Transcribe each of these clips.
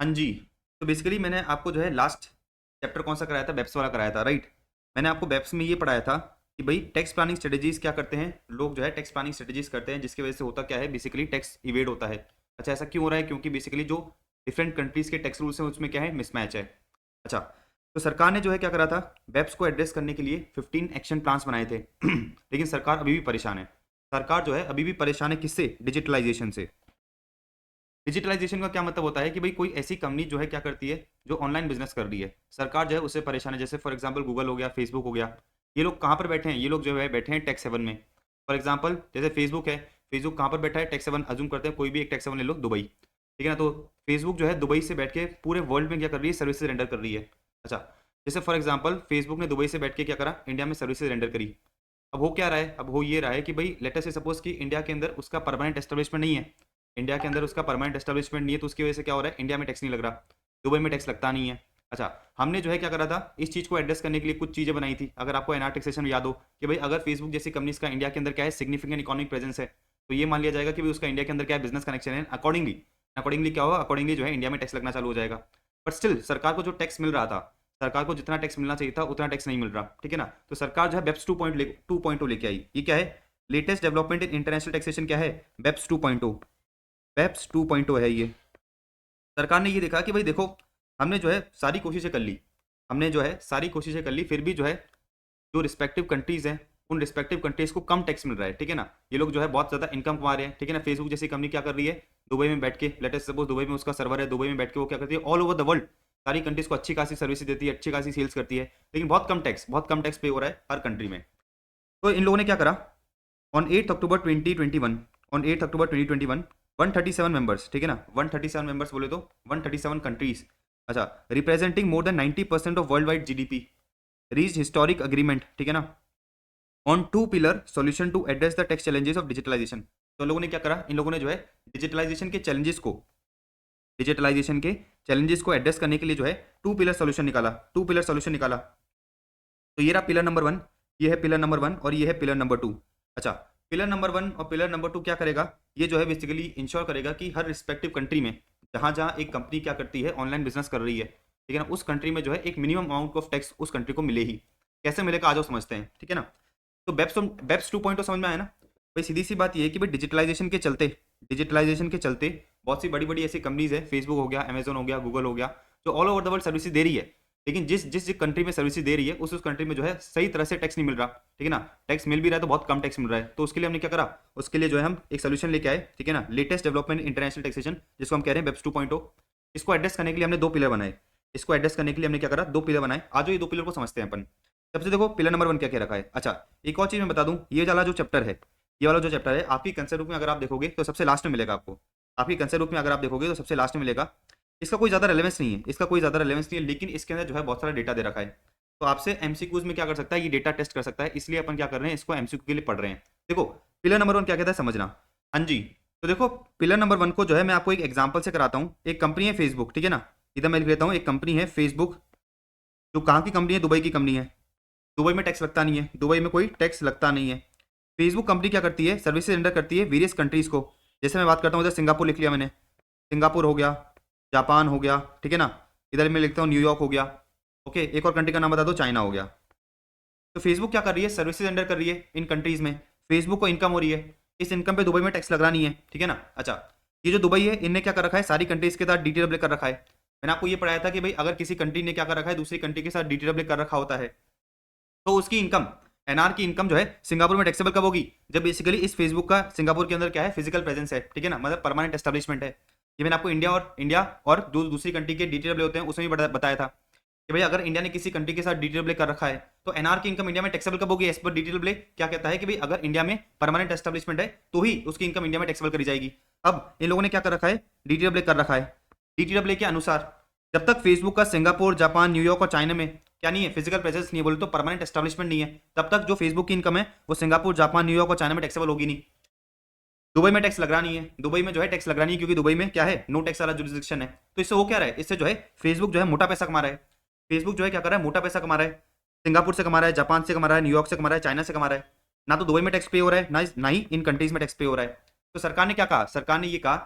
हाँ जी। तो बेसिकली मैंने आपको जो है लास्ट चैप्टर कौन सा कराया था? बेप्स वाला कराया था, राइट? मैंने आपको बेप्स में ये पढ़ाया था कि भाई टैक्स प्लानिंग स्ट्रेटजीज क्या करते हैं लोग, जो है टैक्स प्लानिंग स्ट्रेटजीज करते हैं, जिसकी वजह से होता क्या है, बेसिकली टैक्स इवेड होता है। अच्छा, ऐसा क्यों हो रहा है? क्योंकि बेसिकली जो डिफरेंट कंट्रीज के टैक्स रूल्स हैं उसमें क्या है, मिसमैच है। अच्छा, तो सरकार ने जो है क्या करा था, बेप्स को एड्रेस करने के लिए 15 एक्शन प्लान्स बनाए थे लेकिन सरकार अभी भी परेशान है। सरकार जो है अभी भी परेशान है, किससे? डिजिटलाइजेशन से। डिजिटलाइजेशन का क्या मतलब होता है कि भाई कोई ऐसी कंपनी जो है क्या करती है, जो ऑनलाइन बिजनेस कर रही है, सरकार जो है उससे परेशान है। जैसे फॉर एग्जांपल गूगल हो गया, फेसबुक हो गया, ये लोग कहाँ पर बैठे हैं? ये लोग जो है बैठे हैं टैक्स हेवन में। फॉर एग्जांपल जैसे फेसबुक है, फेसबुक कहाँ पर बैठा है? Tax haven. अज्यूम करते हैं कोई भी एक टैक्स हेवन ले लो, दुबई, ठीक है ना? तो फेसबुक जो है दुबई से बैठ के पूरे वर्ल्ड में क्या कर रही है, सर्विसेज रेंडर कर रही है। अच्छा, जैसे फॉर एग्जाम्पल फेसबुक ने दुबई से बैठ के क्या करा, इंडिया में सर्विसेज रेंडर करी। अब हो क्या रहा है? अब हो ये रहा है कि भाई लेटर से सपोज कि इंडिया के अंदर उसका परमानेंट एस्टेब्लिशमेंट नहीं है, इंडिया के अंदर उसका परमानेंट एस्टेब्लिशमेंट नहीं है, तो उसकी वजह से क्या हो रहा है, इंडिया में टैक्स नहीं लग रहा, दुबई में टैक्स लगता नहीं है। अच्छा, हमने जो है क्या करा था, इस चीज़ को एड्रेस करने के लिए कुछ चीज़ें बनाई थी। अगर आपको एनआर टैक्सेशन याद हो कि भाई अगर फेसबुक जैसी कंपनीज का इंडिया के अंदर क्या है, सिग्निफिकेंट इकोनॉमिक प्रेजेंस है, तो ये मान लिया जाएगा कि भाई उसका इंडिया के अंदर क्या है, बिजनेस कनेक्शन है। अकॉर्डिंगली अकॉर्डिंगली क्या होगा, अकॉर्डिंगली जो है इंडिया में टैक्स लगना चालू हो जाएगा। बट स्टिल सरकार को जो टैक्स मिल रहा था, सरकार को जितना टैक्स मिलना चाहिए था उतना टैक्स नहीं मिल रहा, ठीक है ना? तो सरकार जो है बेप्स 2.2 लेके आई। ये क्या है? Latest development in international taxation क्या है? बेप्स 2.0। बेप्स 2.0 है ये। सरकार ने ये देखा कि भाई देखो, हमने जो है सारी कोशिशें कर ली, हमने जो है सारी कोशिशें कर ली, फिर भी जो है जो रिस्पेक्टिव कंट्रीज हैं, उन रिस्पेक्टिव कंट्रीज को कम टैक्स मिल रहा है, ठीक है ना? ये लोग जो है बहुत ज़्यादा इनकम कमा रहे हैं, ठीक है ना? फेसबुक जैसी कंपनी क्या कर रही है, दुबई में बैठ के, लेटेस्ट सपोज दुबई में उसका सर्वर है, दुबई में बैठ के वो क्या करती है, ऑल ओवर द वर्ल्ड सारी कंट्रीज को अच्छी खासी सर्विस देती है, अच्छी खासी सेल्स करती है, लेकिन बहुत कम टैक्स पे हो रहा है हर कंट्री में। तो इन लोगों ने क्या करा, on 8 October 2021, on 8 October 2021, 137 members, ठीक है ना? 137 मेंबर्स बोले तो 137 कंट्रीज, अच्छा, representing more than 90% of worldwide GDP, reach historic agreement, ठीक है ना, on two pillar solution to address the tax challenges of digitalisation. तो लोगों ने क्या करा, इन लोगों ने जो है डिजिटलाइजेशन के चैलेंजेस को एड्रेस करने के लिए जो है टू पिलर सॉल्यूशन निकाला। तो ये रहा पिलर नंबर वन, ये है पिलर नंबर वन और ये है पिलर नंबर टू। अच्छा, पिलर नंबर वन और पिलर नंबर टू क्या करेगा, ये जो है बेसिकली इंश्योर करेगा कि हर रिस्पेक्टिव कंट्री में जहाँ जहाँ एक कंपनी क्या करती है, ऑनलाइन बिजनेस कर रही है, ठीक है ना, उस कंट्री में जो है एक मिनिमम अमाउंट ऑफ टैक्स उस कंट्री को मिले ही। कैसे मिलेगा, आ जाओ समझते हैं, ठीक है ना? तो बेप्स 2.0 समझ में आया ना? भाई सीधी सी बात ये है कि भाई डिजिटलाइजेशन के चलते बहुत सी बड़ी बड़ी ऐसी कंपनीज है, फेसबुक हो गया, अमेजोन हो गया, गूगल हो गया, जो all over the world services दे रही है, लेकिन जिस जिस कंट्री में सर्विसेज दे रही है उस कंट्री में जो है सही तरह से टैक्स नहीं मिल रहा, ठीक है ना? टैक्स मिल भी रहा है तो बहुत कम टैक्स मिल रहा है। तो उसके लिए हमने क्या करा, उसके लिए जो है हम एक सोल्यूशन लेके आए, ठीक है ना, लेटेस्ट डेवलपमेंट इंटरनेशनल टैक्सेशन, जिसको हम कह रहे हैं बेप्स 2.0। इसको एड्रेस करने के लिए हमने दो पिलर बनाए, इसको एड्रेस करने के लिए हमने क्या करा, दो पिलर बनाए। आज ये दो पिलर को समझते हैं अपन। सबसे देखो पिलर नंबर वन क्या क्या रखा है। अच्छा, एक और चीज मैं बता दूं, ये वाला जो चैप्टर है, ये वाला जो चैप्टर है आपकी कंसेप्ट बुक में अगर आप देखोगे तो सबसे लास्ट में मिलेगा आपको, आपकी कंसेप्ट बुक में अगर आप देखोगे तो सबसे लास्ट में मिलेगा। इसका कोई ज़्यादा रेलेवेंस नहीं है, इसका कोई ज़्यादा रेलेवेंस नहीं है, लेकिन इसके अंदर जो है बहुत सारा डेटा दे रखा है। तो आपसे एमसीक्यूज में क्या कर सकता है, ये डेटा टेस्ट कर सकता है, इसलिए अपन क्या कर रहे हैं, इसको एमसीक्यू के लिए पढ़ रहे हैं। देखो पिलर नंबर वन क्या कहता है समझना। हाँ जी, तो देखो पिलर नंबर वन को जो है मैं आपको एक एग्जाम्पल से कराता हूँ। एक कंपनी है फेसबुक, ठीक है ना, इधर मैं लिख लेता हूँ, एक कंपनी है फेसबुक, जो कहाँ की कंपनी है, दुबई की कंपनी है। दुबई में टैक्स लगता नहीं है, दुबई में कोई टैक्स लगता नहीं है। फेसबुक कंपनी क्या करती है, सर्विसेज रेंडर करती है वेरियस कंट्रीज को। जैसे मैं बात करता हूँ, इधर सिंगापुर लिख लिया मैंने, सिंगापुर हो गया, जापान हो गया, ठीक है ना, इधर मैं लिखता हूँ न्यूयॉर्क हो गया। ओके, एक और कंट्री का नाम बता दो, चाइना हो गया। तो फेसबुक क्या कर रही है, सर्विसेज रेंडर कर रही है इन कंट्रीज में, फेसबुक को इनकम हो रही है, इस इनकम पे दुबई में टैक्स लग रहा नहीं है, ठीक है ना? अच्छा, ये जो दुबई है इनने क्या कर रखा है, सारी कंट्रीज के साथ डीटीडब्ल्यू कर रखा है। मैंने आपको ये पढ़ाया था कि भाई अगर किसी कंट्री ने क्या कर रखा है, दूसरी कंट्री के साथ डीटीडब्ल्यू कर रखा होता है, तो उसकी इनकम, एनआर की इनकम जो है सिंगापुर में टैक्सेबल कब होगी, जब बेसिकली इस फेसबुक का सिंगापुर के अंदर क्या है, फिजिकल प्रेजेंस है, ठीक है ना, मतलब परमानेंट एस्टेब्लिशमेंट है। ये मैंने आपको इंडिया और जो दूसरी कंट्री के डीटीडब्ल्यू होते हैं उसमें भी बताया था कि भाई अगर इंडिया ने किसी कंट्री के साथ डीटीडब्ल्यू कर रखा है तो एनआर की इनकम इंडिया में टैक्सेबल कब होगी, एज पर डीटीडब्ल्यू क्या कहता है कि भाई अगर इंडिया में परमानेंट एस्टेब्लिशमेंट है तो ही उसकी इनकम इंडिया में टैक्सेबल करी जाएगी। अब इन लोगों ने क्या कर रखा है, डीटीडब्ल्यू कर रखा है। डीटीडब्ल्यू के अनुसार जब तक फेसबुक का सिंगापुर, जापान, न्यूयॉर्क और चाइना में क्या नहीं है, फिजिकल प्रेजेंस नहीं है, बोले तो परमानेंट एस्टेब्लिशमेंट नहीं है, तब तक जो फेसबुक की इनकम है वो सिंगापुर, जापान, न्यूयॉर्क और चाइना में टैक्सेबल होगी नहीं। दुबई में टैक्स लग रहा नहीं है, दुबई में जो है टैक्स लग रहा नहीं है, क्योंकि दुबई में क्या है, नो टैक्स वाला जुरिस्डिक्शन है। तो इससे वो क्या रहा है, इससे जो है फेसबुक जो है मोटा पैसा कमा रहा है। फेसबुक जो है क्या कर रहा है, मोटा पैसा कमा रहा है, सिंगापुर से कमा रहा है, जापान से कमा रहा है, न्यूयॉर्क से कमा रहा है, चाइना से कमा रहा है। ना तो दुबई में टैक्स पे हो रहा है, ना ही इन कंट्रीज में टैक्स पे हो रहा है। तो सरकार ने क्या कहा, सरकार ने ये कहा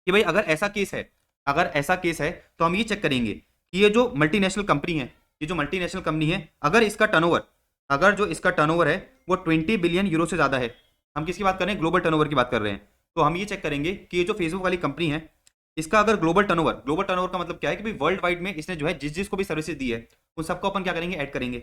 कि भाई अगर ऐसा केस है अगर ऐसा केस है तो हम ये चेक करेंगे कि ये जो मल्टीनेशनल कंपनी है, ये जो मल्टीनेशनल कंपनी है, अगर इसका टर्नओवर, अगर जो इसका टर्नओवर है वो 20 बिलियन यूरो से ज़्यादा है, हम किसकी बात कर रहे हैं, ग्लोबल टर्नओवर की बात कर रहे हैं, तो हम ये चेक करेंगे कि ये जो फेसबुक वाली कंपनी है इसका अगर ग्लोबल टर्नओवर, ग्लोबल टर्नओवर का मतलब क्या है कि भाई वर्ल्ड वाइड में इसने जो है जिस जिस को भी सर्विसेज दी है उन सबको अपन क्या करेंगे, ऐड करेंगे।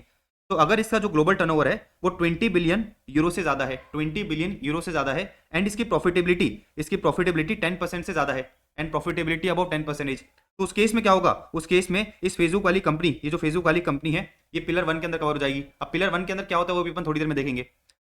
तो अगर इसका जो ग्लोबल टर्नओवर है वो 20 बिलियन यूरो से ज़्यादा है, 20 बिलियन यूरो से ज़्यादा है, एंड इसकी प्रॉफिटेबिलिटी, 10% से ज़्यादा है, एंड प्रॉफिटेबिलिटी अबाउट 10%, तो उस केस में क्या होगा, उस केस में इस फेसबुक वाली कंपनी, ये जो फेसबुक वाली कंपनी है ये पिलर 1 के अंदर कवर हो जाएगी। अब पिलर 1 के अंदर क्या होता है वो भी अपन थोड़ी देर में देखेंगे।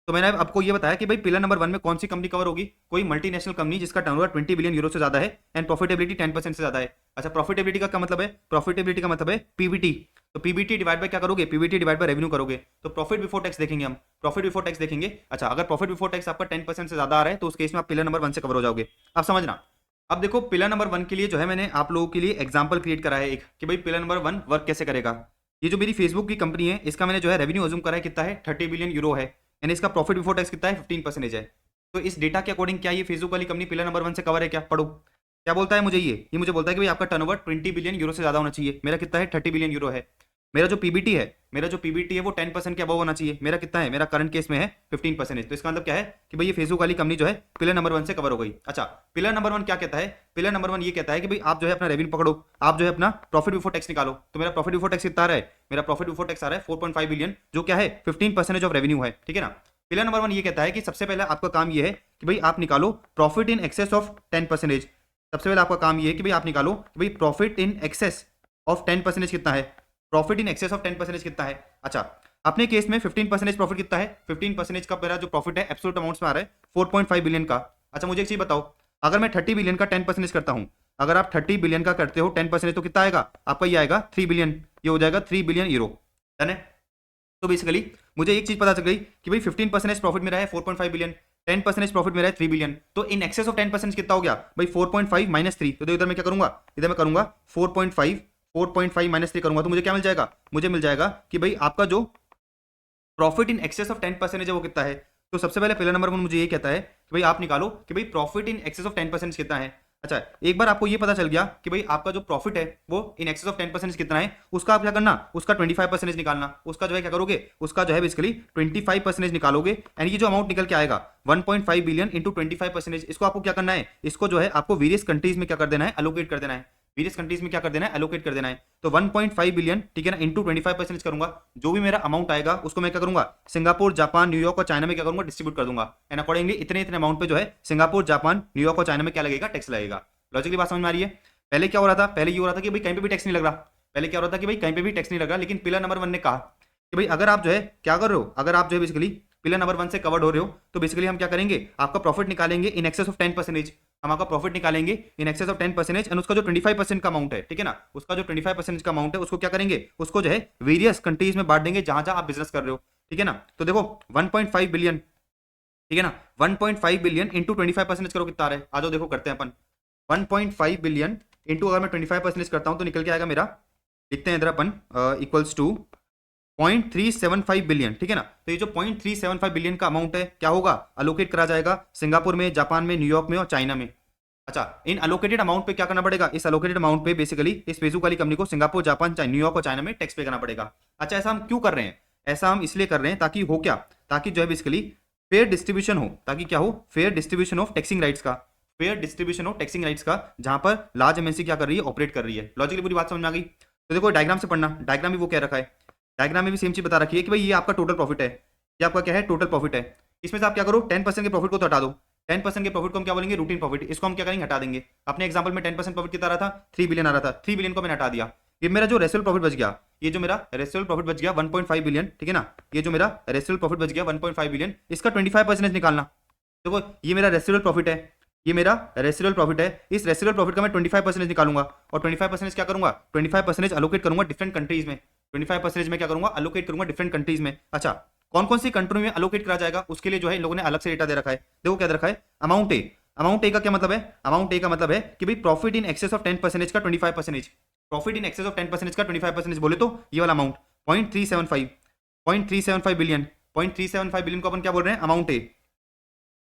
तो मैंने आपको ये बताया कि भाई पिलर नंबर 1 में कौन सी कंपनी कवर होगी, कोई मल्टीनेशनल कंपनी जिसका टर्नओवर 20 बिलियन यूरो से ज्यादा है एंड प्रॉफिटेबिलिटी 10% से ज्यादा है। अच्छा, प्रॉफिटेबिलिटी का क्या मतलब है, प्रॉफिटेबिलिटी का मतलब है पीबीटी, तो पीबीटी डिवाइड बाय क्या करोगे, पीबीटी डिवाइड बाय रेवेन्यू करोगे, तो प्रॉफिट बिफोर टैक्स देखेंगे हम, प्रॉफिट बिफोर टैक्स देखेंगे। अच्छा, अगर प्रॉफिट बिफोर टैक्स आपका 10% से ज्यादा आ रहा है तो उस केस में आप पिलर नंबर 1 से कवर हो जाओगे। अब समझना, अब देखो पिलर नंबर 1 के लिए जो है मैंने आप लोगों के लिए एग्जांपल क्रिएट करा है एक, कि भाई पिलर नंबर 1 वर्क कैसे करेगा। ये जो मेरी फेसबुक की कंपनी है इसका मैंने जो है रेवेन्यू अज्यूम करा है, कितना है, 30 बिलियन यूरो है, यानी इसका प्रॉफिट बिफोर टैक्स कितना है, 15% है। तो इस डेटा के अकॉर्डिंग क्या ये फेसबुक वाली कंपनी पिलर नंबर 1 से कवर है क्या, पढ़ो क्या बोलता है मुझे, ये मुझे बोलता है कि भाई आपका टर्नओवर 20 बिलियन यूरो से ज्यादा होना चाहिए, मेरा कितना है, 30 बिलियन यूरो है। मेरा जो पीबीटी है, मेरा जो पीबीटी है वो 10% के अबव होना चाहिए, मेरा कितना है, मेरा करंट केस में है 15%। तो इसका मतलब क्या है कि भाई ये फेसबुक वाली कंपनी जो है पिलर नंबर 1 से कवर हो गई। अच्छा, पिलर नंबर 1 क्या कहता है, पिलर नंबर 1 ये कहता है कि भाई आप जो है अपना रेवेन्यू पकड़ो, आप जो है अपना प्रॉफिट बिफोर टैक्स निकालो। तो मेरा प्रॉफिट बिफोर टैक्स कितना आ रहा है, मेरा प्रॉफिट बिफोर टैक्स आ रहा है 4.5 बिलियन, जो क्या है 15% ऑफ रेवेन्यू है, ठीक है ना। पिलर नंबर 1 ये कहता है कि सबसे पहले आपका काम ये है कि भाई आप निकालो प्रॉफिट इन एक्सेस ऑफ 10%। सबसे पहले आपका काम ये है कि भाई आप निकालो कि भाई प्रॉफिट इन एक्सेस ऑफ 10% कितना है, प्रॉफिट इन एक्सेस ऑफ 10% कितना है। अच्छा, अपने केस में 15% प्रॉफिट कितना है, 15% का मेरा जो प्रॉफिट है एब्सोल्यूट अमाउंट्स में आ रहा है 4.5 बिलियन का। अच्छा, मुझे एक चीज बताओ, अगर मैं 30 बिलियन का 10% करता हूं, अगर आप 30 बिलियन का करते हो 10% तो कितना आएगा आपका, ये आएगा 3 बिलियन, ये हो जाएगा 3 बिलियन यूरो, डन है। तो बेसिकली मुझे एक चीज पता चल गई कि भाई 15% प्रॉफिट मेरा है 4.5 बिलियन, 10% प्रॉफिट मेरा है 3 बिलियन, तो इन एक्सेस ऑफ 10% कितना हो गया भाई 4.5 माइनस 3, तो इधर मैं क्या करूंगा, इधर मैं करूंगा 4.5 माइनस 3 करूंगा, तो मुझे क्या मिल जाएगा, मुझे मिल जाएगा कि भाई आपका जो प्रॉफिट इन एक्सेस ऑफ 10% है वो कितना है। तो सबसे पहले पिलर नंबर 1 मुझे ये कहता है कि भाई आप निकालो कि भाई प्रॉफिट इन एक्सेस ऑफ 10% कितना है। अच्छा, एक बार आपको ये पता चल गया कि भाई आपका जो प्रॉफिट है वो इन एक्सेस ऑफ 10% कितना है, उसका आप क्या करना, उसका 25% निकालना, उसका जो है क्या करोगे, उसका जो है बेसिकली 25% निकालोगे, एंड ये जो अमाउंट निकल के आएगा 1.5 बिलियन इंटू 25%, इसको आपको क्या करना है, इसको जो है आपको वेरियस कंट्रीज में क्या कर देना है, एलोकेट कर देना है, वेरियस कंट्रीज में क्या कर देना है, एलोकेट कर देना है। तो 1.5 बिलियन, ठीक है ना, इंटू 25% करूंगा, जो भी मेरा अमाउंट आएगा उसको मैं क्या करूंगा, सिंगापुर, जापान, न्यूयॉर्क और चाइना में क्या करूंगा, डिस्ट्रीब्यूट कर दूंगा, एंड अकॉर्डिंगली इतने इतने अमाउंट पे जो है सिंगापुर, जापान, न्यूयॉर्क और चाइना में क्या लगेगा, टैक्स लगेगा। लॉजिकली बात समझ में आ रही है। पहले क्या हो रहा था, पहले ये हो रहा था कि भाई कहीं पे भी टैक्स नहीं लग रहा, पहले क्या हो रहा था कि भाई कहीं पे भी टैक्स नहीं लग रहा, लेकिन पिलर नंबर 1 ने कहा कि भाई अगर आप जो है क्या कर रहे हो, अगर आप जो है बेसिकली पिलर नंबर 1 से कवर्ड हो रहे हो, तो बेसिकली हम क्या करेंगे, आपका प्रॉफिट निकालेंगे इन एक्सेस ऑफ 10%, हम आपका प्रॉफिट निकालेंगे इन एक्सेस ऑफ 10%, एंड उसका जो 25% का अमाउंट है, ठीक है ना, उसका जो 25% का अमाउंट है उसको क्या करेंगे, उसको जो है वेरियस कंट्रीज में बांट देंगे जहां जहां आप बिजनेस कर रहे हो, ठीक है ना। तो देखो 1.5 बिलियन, ठीक है ना, 1.5 बिलियन इंटू 25% करो कितना आ रहा है, आ जाओ देखो करते हैं अपन। 1.5 बिलियन इंटू अगर मैं 25% करता हूं तो निकल के आएगा मेरा, लिखते हैं इधर अपन, इक्वल्स टू 0.375 बिलियन, ठीक है ना। तो ये जो 0.375 बिलियन का अमाउंट है क्या होगा, अलोकेट करा जाएगा सिंगापुर में, जापान में, न्यूयॉर्क में और चाइना में। अच्छा, इन अलोकेटेड अमाउंट पे क्या करना पड़ेगा, इस अलोकेटेड अमाउंट पे बेसिकली इस फेसबुक वाली कंपनी को सिंगापुर, जापान, न्यूयॉर्क और चाइना में टैक्स पे करना पड़ेगा। अच्छा, ऐसा हम क्यों कर रहे हैं, ऐसा हम इसलिए कर रहे हैं ताकि हो क्या, ताकि जो है बेसिकली फेयर डिस्ट्रीब्यूशन हो, ताकि क्या हो, fair distribution of taxing rights का, fair distribution of taxing rights का, जहां पर लार्ज एमएनसी क्या कर रही है, ऑपरेट कर रही है। लॉजिकली पूरी बात समझ में आ गई। तो देखो डायग्राम से पढ़ना, डायग्राम में वो क्या रखा है, डायग्राम में भी सेम चीज बता रखी है कि भाई ये आपका टोटल प्रॉफिट है, ये आपका क्या है, टोटल प्रॉफिट है। इसमें से आप क्या करो, 10% के प्रॉफिट को तो हटा दो, 10% के प्रॉफिट को हम क्या बोलेंगे, रूटीन प्रॉफिट, इसको हम क्या करेंगे, हटा देंगे। अपने एग्जांपल में 10% प्रॉफिट कितना आ रहा था, 3 बिलियन आ रहा था, 3 बिलियन को मैंने हटा दिया। ये मेरा जो रेसिडुअल प्रॉफिट बच गया, ये जो मेरा रेसिडुअल प्रॉफिट बच गया 1.5 बिलियन, ठीक है ना, ये जो मेरा रेसिडुअल प्रॉफिट बच गया 1.5 बिलियन, इसका 25% निकालना। देखो ये मेरा रेसिडुअल प्रॉफिट है, ये मेरा रेसिडुअल प्रॉफिट है, इस रेसिडुअल प्रॉफिट का मैं 25% निकालूंगा, और 25% क्या करूंगा, 25% अलोकेट करूंगा डिफरेंट कंट्रीज में, 25% में क्या करूंगा, अलोकेट करूंगा डिफरेंट कंट्रीज में। अच्छा, कौन कौन सी कंट्री में अलोकेट करा जाएगा उसके लिए जो है इन लोगों ने अलग से डेटा दे रखा है। देखो क्या दे रखा है, अमाउंट ए, अमाउंट ए का क्या मतलब है, अमाउंट ए का मतलब है कि भाई प्रॉफिट इन एक्सेस ऑफ 10% का 25%, प्रॉफिट इन एक्सेस ऑफ 10% का 25% बोले तो ये वाला अमाउंट 0.375 बिलियन, 0.375 बिलियन को अपन क्या बोल रहे हैं, अमाउंट ए,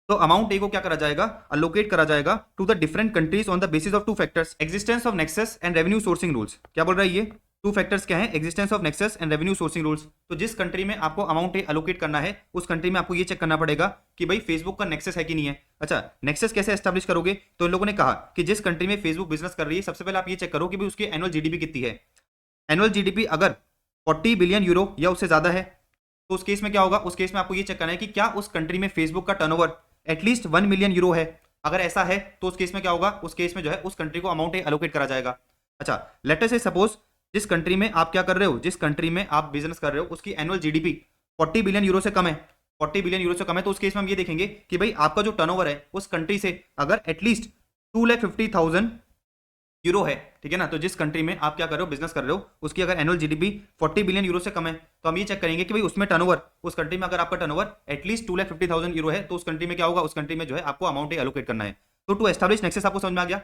तो अमाउंट ए को क्या करा जाएगा, अलोकेट करा जाएगा to the different countries on the basis of two factors, existence of nexus and revenue sourcing rules. क्या बोल रहा है ये, टू फैक्टर्स क्या है, existence of nexus and revenue sourcing rules. तो जिस कंट्री में आपको अमाउंट ए अलोकेट करना है उस कंट्री में आपको ये चेक करना पड़ेगा कि भाई फेसबुक का नेक्सस है कि नहीं है। अच्छा, नेक्सस कैसे एस्टैब्लिश करोगे, तो इन लोगों ने कहा कि जिस कंट्री में फेसबुक बिजनेस कर रही है सबसे पहले आप ये चेक करो कि भाई उसकी एनुअल जीडीपी कितनी है। एनुअल जीडीपी अगर 40 बिलियन यूरो या उससे ज्यादा है तो उस केस में क्या होगा, उस केस में आपको ये चेक करना है कि क्या उस कंट्री में फेसबुक का टर्नओवर एटलीस्ट 1 मिलियन यूरो है। अगर ऐसा है तो उस केस में क्या होगा, उस केस में जो है उस कंट्री को अमाउंट अलोकेट करा जाएगा। अच्छा, लेट अस से सपोज जिस कंट्री में आप क्या कर रहे हो, जिस कंट्री में आप बिजनेस कर रहे हो उसकी एनुअल जीडीपी 40 बिलियन यूरो से कम है, 40 बिलियन यूरो से कम है, तो उस केस में हम ये देखेंगे कि भाई आपका जो टर्नओवर है उस कंट्री से अगर एटलीस्ट 2,50,000 यूरो है, ठीक है ना। तो जिस कंट्री में आप क्या कर रहे हो, बिजनेस कर रहे हो, उसकी अगर एनुअल जीडीपी 40 बिलियन यूरो से कम है तो हम ये चेक करेंगे कि भाई उसमें टर्नओवर, उस कंट्री में अगर आपका टर्नओवर एटलीस्ट 2,50,000 यूरो है तो उस कंट्री में क्या होगा, उस कंट्री में जो है आपको अमाउंट एलोकेट करना है। तो टू एस्टैब्लिश नेक्सस आपको समझ में आ गया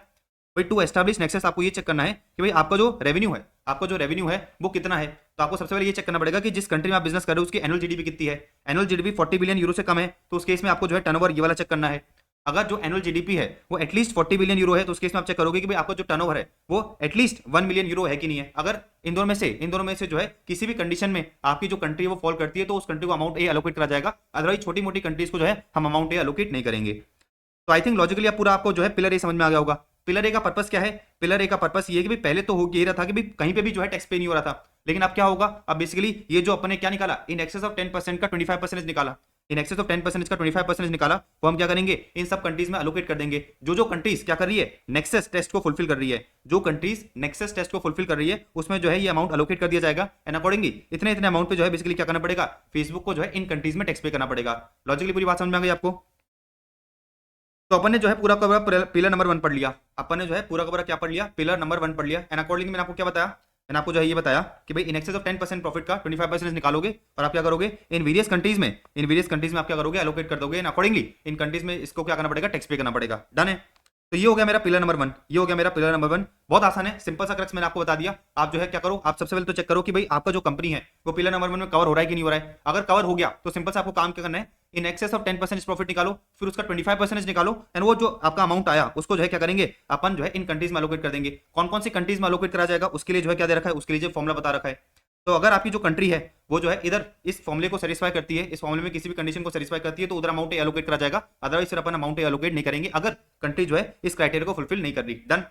भाई, टू एस्टैब्लिश नेक्सस आपको ये चेक करना है कि भाई आपका जो रेवेन्यू है, आपका जो रेवेन्यू है वो कितना है। तो आपको सबसे पहले ये चेक करना पड़ेगा कि जिस कंट्री में आप बिजनेस कर रहे हो उसकी एनुअल जीडीपी कितनी है। एनुअल जीडीपी 40 बिलियन यूरो से कम है तो उस केस में आपको जो है टर्नओवर ये वाला चेक करना है। अगर जो एनुअल जीडीपी है वो एटलीस्ट 40 बिलियन यूरो है तो उस केस में आप चेक करोगे कि भाई आपका जो टर्नओवर है वो एटलीस्ट 1 मिलियन यूरो है कि नहीं है। अगर इन दोनों में से जो है किसी भी कंडीशन में आपकी जो कंट्री वो फॉल करती है तो उस कंट्री को अमाउंट ए अलोकेट करा जाएगा, अदरवाइज छोटी मोटी कंट्रीज को जो है हम अमाउंट ए अलोकेट नहीं करेंगे। तो आई थिंक लॉजिकली अब पूरा आपको जो है पिलर ए समझ में आ गया होगा। पिलर ए का पर्पस क्या है, पिलर ए का पर्पस ये है कि भाई पहले तो हो ये रहा था कि भाई कहीं पे भी जो है टैक्स पे नहीं हो रहा था, लेकिन अब क्या होगा, अब बेसिकली ये जो अपने क्या निकाला, इन एक्सेस ऑफ 10% का 25% निकाला, इन एक्सेस ऑफ 10% का 25% निकाला, वो हम क्या करेंगे, इन सब कंट्रीज में अलोकेट कर देंगे। जो कंट्रीज क्या कर रही है, नेक्सस टेस्ट को फुलफिल कर रही है, जो कंट्रीज नेक्सस टेस्ट को फुलफिल कर रही है उसमें जो है ये अमाउंट अलोकेट कर दिया जाएगा। एंड अकॉर्डिंगली इतने इतने अमाउंट पे जो है बेसिकली क्या करना पड़ेगा, फेसबुक को जो है इन कंट्रीज में टैक्स पे करना पड़ेगा। लॉजिकली पूरी बात समझ में आ गई आपको। तो अपन ने जो है पूरा का पूरा पिलर नंबर 1 पढ़ लिया, अपन ने जो है पूरा का पूरा क्या पढ़ लिया, पिलर नंबर 1 पढ़ लिया। एंड अकॉर्डिंगली मैंने आपको क्या बताया, मैंने आपको जो है ये बताया कि भाई इन एक्सेस ऑफ 10% प्रॉफिट का 25% निकालोगे और आप क्या करोगे, इन वेरियस कंट्रीज में आप क्या करोगे, एलोकेट कर दोगे। एंड अकॉर्डिंगली इन कंट्रीज में इसको क्या करना पड़ेगा, टैक्स पे करना पड़ेगा। डन है। तो ये हो गया मेरा पिलर नंबर 1, ये हो गया मेरा पिलर नंबर 1। बहुत आसान है, सिंपल सा क्रक्स मैंने आपको बता दिया। आप जो है क्या करो, आप सबसे पहले तो चेक करो कि भाई आपका जो कंपनी है वो पिलर नंबर 1 में कवर हो रहा है कि नहीं हो रहा है। अगर कवर हो गया तो सिंपल सा आपको काम क्या करना है, इन एक्सेस ऑफ 10% प्रॉफिट निकालो, फिर उसका 25% निकालो, एंड वो जो आपका अमाउंट आया उसको जो है क्या करेंगे, अपन जो है इन कंट्रीज में अलोकेट कर देंगे। कौन कौन सी कंट्रीज में अलोकेट करा जाएगा उसके लिए जो है क्या दे रखा है, उसके लिए जो फॉर्मुला बता रखा है। तो अगर आपकी जो कंट्री है वो जो है इधर इस फॉर्मुले को सेटिस्फाई करती है, इस फॉर्मुले में किसी भी कंडीशन को सेटिस्फाई करती है तो उधर अमाउंट एलोकेट करा जाएगा, अदरवाइज फिर अपन अमाउंट एलोकेट नहीं करेंगे अगर कंट्री जो है इस क्राइटेरिया को फुलफिल नहीं कर रही। डन।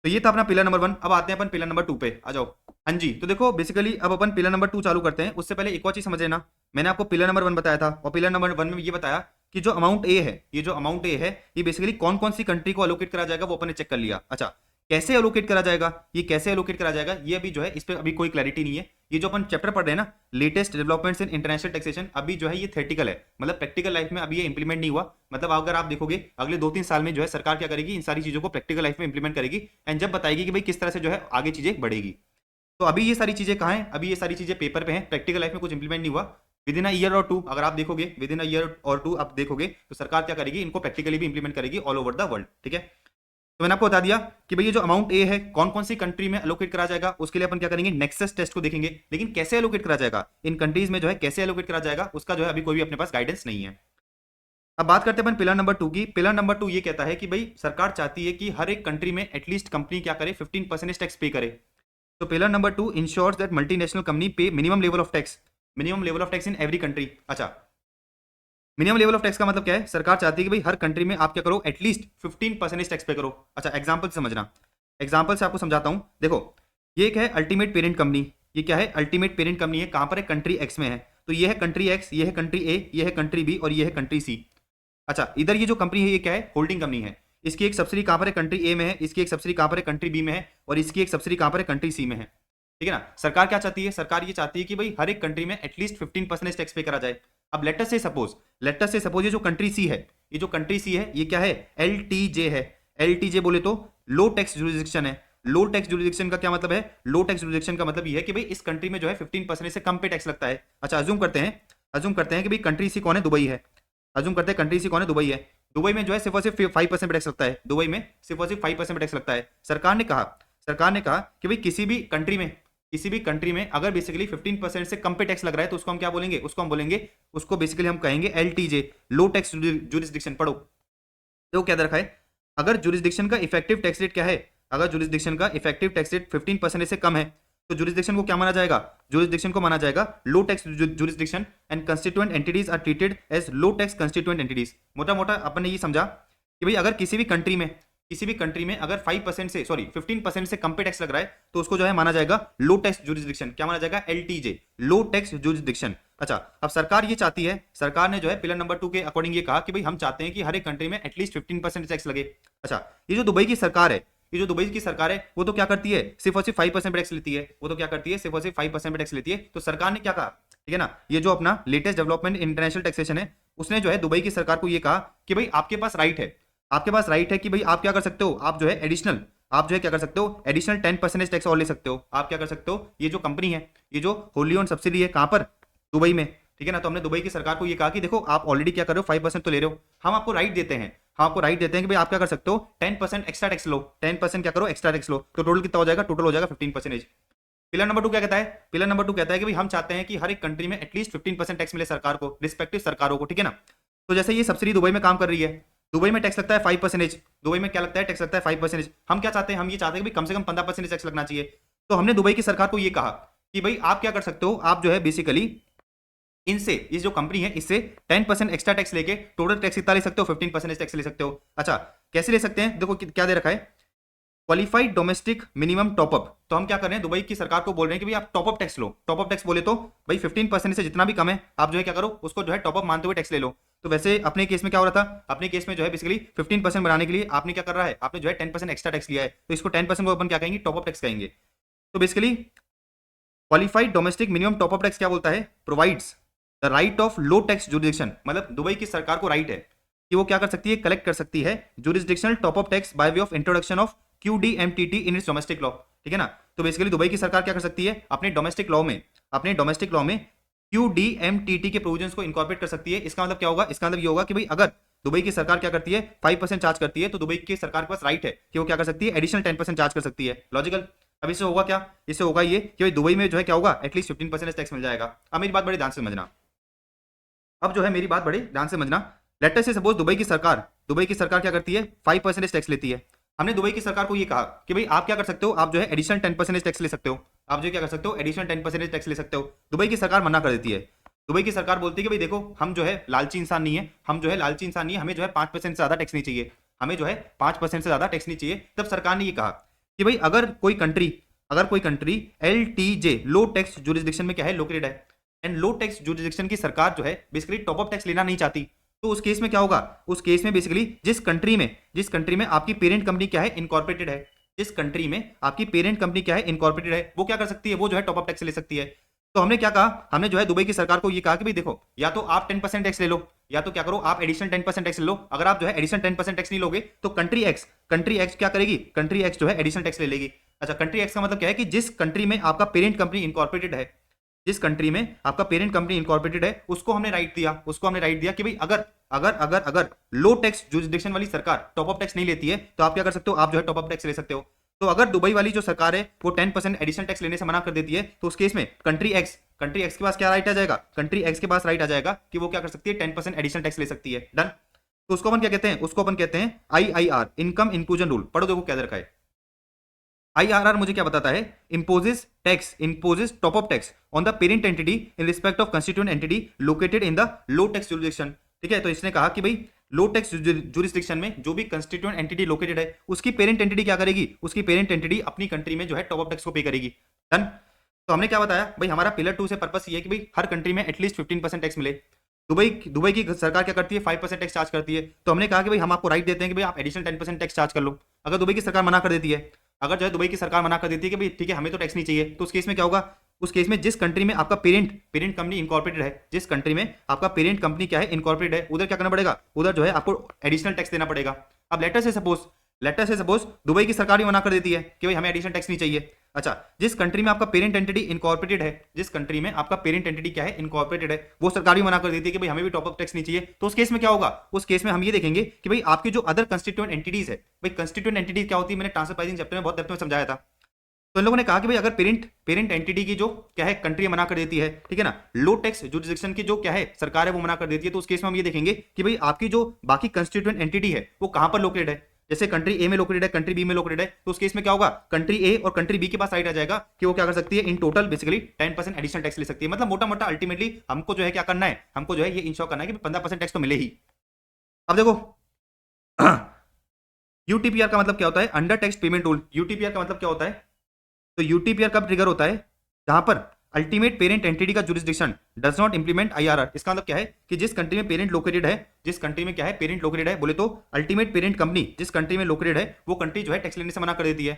तो ये था अपना पिलर नंबर 1। अब आते हैं अपन पिलर नंबर 2 पे, आ जाओ। हाँ जी, तो देखो बेसिकली अब अपन पिलर नंबर 2 चालू करते हैं। उससे पहले एक और चीज समझ लेना, मैंने आपको पिलर नंबर 1 बताया था और पिलर नंबर 1 में ये बताया कि जो अमाउंट ए है, ये जो अमाउंट ए है ये बेसिकली कौन कौन सी कंट्री को अलोकेट करा जाएगा वो अपन ने चेक कर लिया। अच्छा, कैसे एलोकेट करा जाएगा, ये कैसे एलोकेट करा जाएगा ये अभी जो है इस पे अभी कोई क्लैरिटी नहीं है। ये जो अपन चैप्टर पढ़ रहे हैं ना, latest developments in international taxation, अभी जो है ये थेटिकल है, मतलब प्रैक्टिकल लाइफ में अभी ये इंप्लीमेंट नहीं हुआ। मतलब अगर आप देखोगे अगले 2-3 साल में जो है सरकार क्या करेगी, इन सारी चीजों को प्रैक्टिकल लाइफ में इंप्लीमेंट करेगी एंड जब बताएगी कि भाई किस तरह से जो है आगे चीजें बढ़ेगी। तो अभी ये सारी चीजें कहाँ हैं, अभी ये सारी चीजें पेपर पे हैं, प्रैक्टिकल लाइफ में कुछ इंप्लीमेंट नहीं हुआ। विद इन अ ईयर और 2 अगर आप देखोगे, विद इन अ ईयर और 2 आप देखोगे तो सरकार क्या करेगी, इनको प्रैक्टिकली भी इंप्लीमेंट करेगी ऑल ओवर द वर्ल्ड। ठीक है, तो मैंने आपको बता दिया कि भाई ये जो अमाउंट ए है कौन कौन सी कंट्री में एलोकेट करा जाएगा, उसके लिए अपन क्या करेंगे, नेक्सस टेस्ट को देखेंगे। लेकिन कैसे एलोकेट करा जाएगा, इन कंट्रीज में जो है कैसे एलोकेट करा जाएगा उसका जो है अभी कोई भी अपने पास गाइडेंस नहीं है। अब बात करते हैं अपन पिलर नंबर 2 की। पिलर नंबर 2 ये कहता है कि भाई सरकार चाहती है कि हर एक कंट्री में एटलीस्ट कंपनी क्या करे, 15% टैक्स पे करे। तो pillar number 2 ensures that multinational company pay minimum level of tax, minimum level of tax in every country. अच्छा, मिनिमम लेवल ऑफ टैक्स का मतलब क्या है, सरकार चाहती है कि भाई हर कंट्री में आप क्या करो, एटलीस्ट 15% टैक्स पे करो। अच्छा, एग्जांपल समझना, एग्जांपल से आपको समझाता हूं। देखो, ये एक है अल्टीमेट पेरेंट कंपनी, ये क्या है, अल्टीमेट पेरेंट कंपनी है, कहां पर है, कंट्री एक्स में है। तो ये है कंट्री एक्स, ये है कंट्री ए, ये है कंट्री बी और ये है कंट्री सी। अच्छा, इधर ये जो कंपनी है ये क्या है, होल्डिंग कंपनी है। इसकी एक सब्सिडी कहां पर है, कंट्री ए में है, इसकी एक सब्सिडी कहां पर है, कंट्री बी में है, और इसकी एक सब्सिडी कहां पर है, कंट्री सी में है। ठीक है ना। सरकार क्या चाहती है, सरकार ये चाहती है कि भाई हर एक कंट्री में एटलीस्ट 15% टैक्स पे करा जाए। अब लेटर से सपोज ये जो कंट्री सी है, ये जो कंट्री सी है ये क्या है, LTJ है। LTJ बोले तो लो टैक्स जुरिडिक्शन है। लो टैक्स जुरिडिक्शन का क्या मतलब है, लो टैक्स जुरिडिक्शन का मतलब ये है कि भाई इस कंट्री में जो है 15% से कम पे टैक्स लगता है। अच्छा, अज्यूम करते हैं कि भाई कंट्री सी कौन है, दुबई है। अज्यूम करते हैं कंट्री सी कौन है, दुबई है। दुबई में जो है सिर्फ और सिर्फ 5% टैक्स लगता है, दुबई में सिर्फ और सिर्फ 5% टैक्स लगता है। सरकार ने कहा कि भाई किसी भी किसी भी कंट्री में अगर बेसिकली 15% से कम पे टैक्स लग रहा है तो उसको हम क्या बोलेंगे, उसको बेसिकली हम कहेंगे LTJ, लो टैक्स जुरिस्डिक्शन। पढ़ो तो क्या दे रखा है, अगर जुरिस्डिक्शन का इफेक्टिव टैक्स रेट क्या है, अगर जुरिस्डिक्शन का इफेक्टिव टैक्स रेट 15% से कम है तो जुरिस्डिक्शन को क्या माना जाएगा, जुरिस्डिक्शन को माना जाएगा low tax jurisdiction and constituent entities are treated as low tax constituent entities. मोटा मोटा अपन ने ये समझा कि भाई अगर किसी भी कंट्री में अगर 15% से कम पे टैक्स लग रहा है तो उसको जो है माना जाएगा लो टैक्स जुरिस्डिक्शन। क्या माना जाएगा, LTJ, लो टैक्स जुरिस्डिक्शन। अच्छा, अब सरकार ये चाहती है, सरकार ने जो है पिलर नंबर 2 के अकॉर्डिंग ये कहा कि भाई हम चाहते हैं कि हर एक कंट्री में एटलीस्ट 15% टैक्स लगे। अच्छा, ये जो दुबई की सरकार है वो तो क्या करती है, सिर्फ और सिर्फ 5% टैक्स लेती है। वो तो क्या करती है, सिर्फ और सिर्फ 5% टैक्स लेती है। तो सरकार ने क्या कहा, ठीक है ना, ये जो अपना लेटेस्ट डेवलपमेंट इंटरनेशनल टैक्सेशन है, उसने जो है दुबई की सरकार को ये कहा कि भाई आपके पास राइट है कि भाई आप क्या कर सकते हो, आप जो है एडिशनल 10% टैक्स और ले सकते हो। आप क्या कर सकते हो, ये जो कंपनी है, ये जो होली ओन सब्सिडी है, कहां पर, दुबई में, ठीक है ना। तो हमने दुबई की सरकार को ये कहा कि देखो आप ऑलरेडी क्या कर रहे हो, 5% तो ले रहे हो, हम आपको राइट देते हैं कि भाई आप क्या कर सकते हो, 10% एक्स्ट्रा टैक्स लो, 10% क्या करो, एक्स्ट्रा टैक्स लो। तो टोटल कितना हो जाएगा, टोटल हो जाएगा 15%। पिलर नंबर 2 क्या कहता है, पिलर नंबर 2 कहता है कि भाई हम चाहते हैं कि हर एक कंट्री में एटलीस्ट 15% टैक्स मिले सरकार को, रिस्पेक्टिव सरकारों को, ठीक है ना। तो जैसे ये सब्सिडी दुबई में काम कर रही है, दुबई में टैक्स लगता है 5%, दुबई में क्या लगता है, टैक्स लगता है 5%। हम क्या चाहते हैं, हम ये चाहते हैं कि कम से कम 15% टैक्स लगना चाहिए। तो हमने दुबई की सरकार को ये कहा कि भाई आप क्या कर सकते हो, आप जो है बेसिकली इनसे, इस जो कंपनी है इससे 10% एक्स्ट्रा टैक्स लेके टोटल टैक्स कितना ले सकते हो, 15% टैक्स ले सकते हो। अच्छा, कैसे ले सकते हैं, देखो क्या दे रखा है, क्वालिफाइड डोमेस्टिक मिनिमम टॉपअप। तो हम क्या कर रहे हैं, दुबई की सरकार को बोल रहे हैं कि भाई आप टॉपअप टैक्स लो। टॉपअप टैक्स बोले तो भाई 15% से जितना भी कम है आप जो है क्या करो, उसको जो है टॉपअप मानते हुए टैक्स ले लो। तो वैसे अपने केस में क्या हो रहा था, अपने केस में जो है बेसिकली 15% बनाने के लिए आपने क्या कर रहा है, आपने जो है 10% एक्स्ट्रा टैक्स लिया है, तो इसको 10% को अपन क्या कहेंगे, टॉपअप टैक्स कहेंगे। तो basically qualified domestic minimum top up tax क्या बोलता है, provides the right of low tax jurisdiction. मतलब दुबई की सरकार को राइट है कि वो क्या कर सकती है, कलेक्ट कर सकती है jurisdictional top up tax by way of introduction of QDMTT in its domestic law, ठीक है ना। तो बेसिकली दुबई की सरकार क्या कर सकती है, अपने डोमेस्टिक लॉ में QDMTT के प्रोविजंस को इनकॉर्पोरेट कर सकती है। इसका मतलब क्या होगा, इसका मतलब ये होगा कि भाई अगर दुबई की सरकार क्या करती है, 5% चार्ज करती है, तो दुबई की सरकार के पास राइट है कि वो क्या कर सकती है, एडिशनल 10% चार्ज कर सकती है। लॉजिकल। अब इससे होगा क्या, इससे होगा ये कि भाई दुबई में जो है क्या होगा, एटलीस्ट 15% टैक्स मिल जाएगा। अब मेरी बात बड़े ध्यान से समझना, अब जो है मेरी बात बड़े ध्यान से समझना। लेटर से सपोज दुबई की सरकार क्या करती है, 5% टैक्स लेती है। हमने दुबई की सरकार को ये कहा कि भाई आप क्या कर सकते हो, आप जो है एडिशनल 10% टैक्स ले सकते हो, आप जो क्या कर सकते हो, एडिशनल 10% टैक्स ले सकते हो। दुबई की सरकार मना कर देती है। दुबई की सरकार बोलती है कि भाई देखो हम जो है लालची इंसान नहीं है, हमें जो है 5% से ज्यादा टैक्स नहीं चाहिए, हमें जो है 5% से ज्यादा टैक्स नहीं चाहिए। तब सरकार ने ये कहा कि भाई अगर कोई कंट्री LTJ, लो टैक्स जुरिस्डिक्शन में क्या है, लोकेटेड है, एंड लो टैक्स जुरिस्डिक्शन की सरकार जो है बेसिकली टॉप अप टैक्स लेना नहीं चाहती, तो उस केस में क्या होगा, उस केस में बेसिकली जिस कंट्री में आपकी पेरेंट कंपनी क्या है, इनकॉर्पोरेटेड है, जिस कंट्री में आपकी पेरेंट कंपनी क्या है, इनकॉर्पोरेटेड है, वो क्या कर सकती है, वो जो है टॉप अप टैक्स ले सकती है। तो हमने क्या कहा, हमने जो है दुबई की सरकार को ये कहा कि भाई देखो या तो आप 10% टैक्स ले लो, या तो क्या करो आप एडिशनल 10% टैक्स ले लो। अगर आप जो है एडिशनल 10% टैक्स नहीं लोगे तो कंट्री एक्स क्या करेगी, कंट्री एक्स जो है एडिशनल टैक्स ले लेगी। अच्छा, कंट्री एक्स का मतलब क्या है कि जिस कंट्री में आपका पेरेंट कंपनी इनकॉर्पोरेटेड है, जिस कंट्री में आपका पेरेंट कंपनी इनकॉर्पोरेटेड है, उसको हमने राइट दिया कि भाई अगर लो टैक्स जुरिस्डिक्शन वाली सरकार टॉप अप टैक्स नहीं लेती है तो आप क्या कर सकते हो, आप जो है टॉप अप टैक्स ले सकते हो। तो अगर दुबई वाली जो सरकार है वो 10% एडिशनल टैक्स लेने से मना कर देती है, तो उस केस में कंट्री एक्स के पास क्या राइट आ जाएगा, कंट्री एक्स के पास राइट आ जाएगा कि वो क्या कर सकती है, 10% एडिशनल टैक्स ले सकती है। डन। तो उसको अपन क्या कहते हैं, उसको अपन कहते हैं IIR, इनकम इंक्लूजन रूल। पढ़ो देखो क्या रखा है। IRR मुझे क्या बताता है, imposes top up tax on the parent entity in respect of constituent entity located in the low tax jurisdiction. ठीक है, तो इसने कहा कि भाई लो टैक्स जुरिस्डिक्शन में जो भी कंस्टिट्यूएंट एंटिटी लोकेटेड है, उसकी पेरेंट एंटिटी क्या करेगी, उसकी पेरेंट एंटिटी अपनी कंट्री में जो है टॉप अप टैक्स को पे करेगी। डन। तो हमने क्या बताया भाई, हमारा पिलर 2 से पर्पस ये है कि भाई हर कंट्री में एटलीस्ट 15% टैक्स मिले। दुबई की सरकार क्या करती है, 5% टैक्स चार्ज करती है। तो हमने कहा कि भाई हम आपको राइट देते हैं कि भाई आप एडिशनल 10% टैक्स चार्ज कर लो। अगर दुबई की सरकार मना कर देती है, अगर जो है दुबई की सरकार मना कर देती है कि भाई ठीक है हमें तो टैक्स नहीं चाहिए, तो उस केस में क्या होगा, उस केस में जिस कंट्री में आपका पेरेंट कंपनी इनकॉर्पोरेटेड है, जिस कंट्री में आपका पेरेंट कंपनी क्या है, इनकॉर्पोरेटेड है, उधर क्या करना पड़ेगा, उधर जो है आपको एडिशनल टैक्स देना पड़ेगा। अब लेटर से सपोज दुबई की सरकार ही मना कर देती है कि भाई हमें एडिशनल टैक्स नहीं चाहिए। अच्छा, जिस कंट्री में आपका पेरेंट एंटिटी इनकॉर्पोरेटेड है, जिस कंट्री में आपका पेरेंट एंटिटी क्या है, इनकॉर्पोरेटेड है, वो सरकार भी मना कर देती है कि भाई हमें भी टॉप अप टैक्स नहीं चाहिए। तो उस केस में क्या होगा, उस केस में हम ये देखेंगे कि भाई आपकी जो अदर कंस्टिट्यूएंट एंटिटीज है, भाई कंस्टिट्यूएंट एंटिटीज क्या होती है, मैंने ट्रांसफर प्राइसिंग चैप्टर में बहुत डेप्थ में समझाया था। तो इन लोगों ने कहा कि भाई अगर पेरेंट पेरेंट एंटिटी की जो क्या है कंट्री मना कर देती है, ठीक है ना, लो टैक्स जुरिसडिक्शन की जो क्या है सरकार है वो मना कर देती है, तो उस केस में हम ये देखेंगे कि भाई आपकी जो बाकी कंस्टिट्यूएंट एंटिटी है वो कहां पर लोकेटेड है। जैसे कंट्री ए में लोकेटेड है, कंट्री बी में लोकेटेड है, तो उस केस में क्या होगा, कंट्री ए और कंट्री बी के पास राइट आ जाएगा कि वो क्या कर सकती है, in total basically 10% additional tax ले सकती है। मतलब मोटा मोटा अल्टीमेटली हमको जो है क्या करना है, हमको जो है ये इंश्योर करना है कि 15% टैक्स तो मिले ही। अब देखो यूटीपीआर का मतलब क्या होता है, अंडर टैक्स पेमेंट रूल। यूटीपीआर का मतलब क्या होता है, तो यूटीपीआर कब ट्रिगर होता है, जहां पर अल्टीमेट पेरेंट एंटिटी का jurisdiction does not implement IRR. इसका मतलब क्या है कि जिस कंट्री में पेरेंट लोकेटेड है, जिस कंट्री में क्या है पेरेंट लोकेटेड है, बोले तो अल्टीमेट पेरेंट कंपनी जिस कंट्री में लोकेटेड है वो कंट्री जो है टैक्स लेने से मना कर देती है।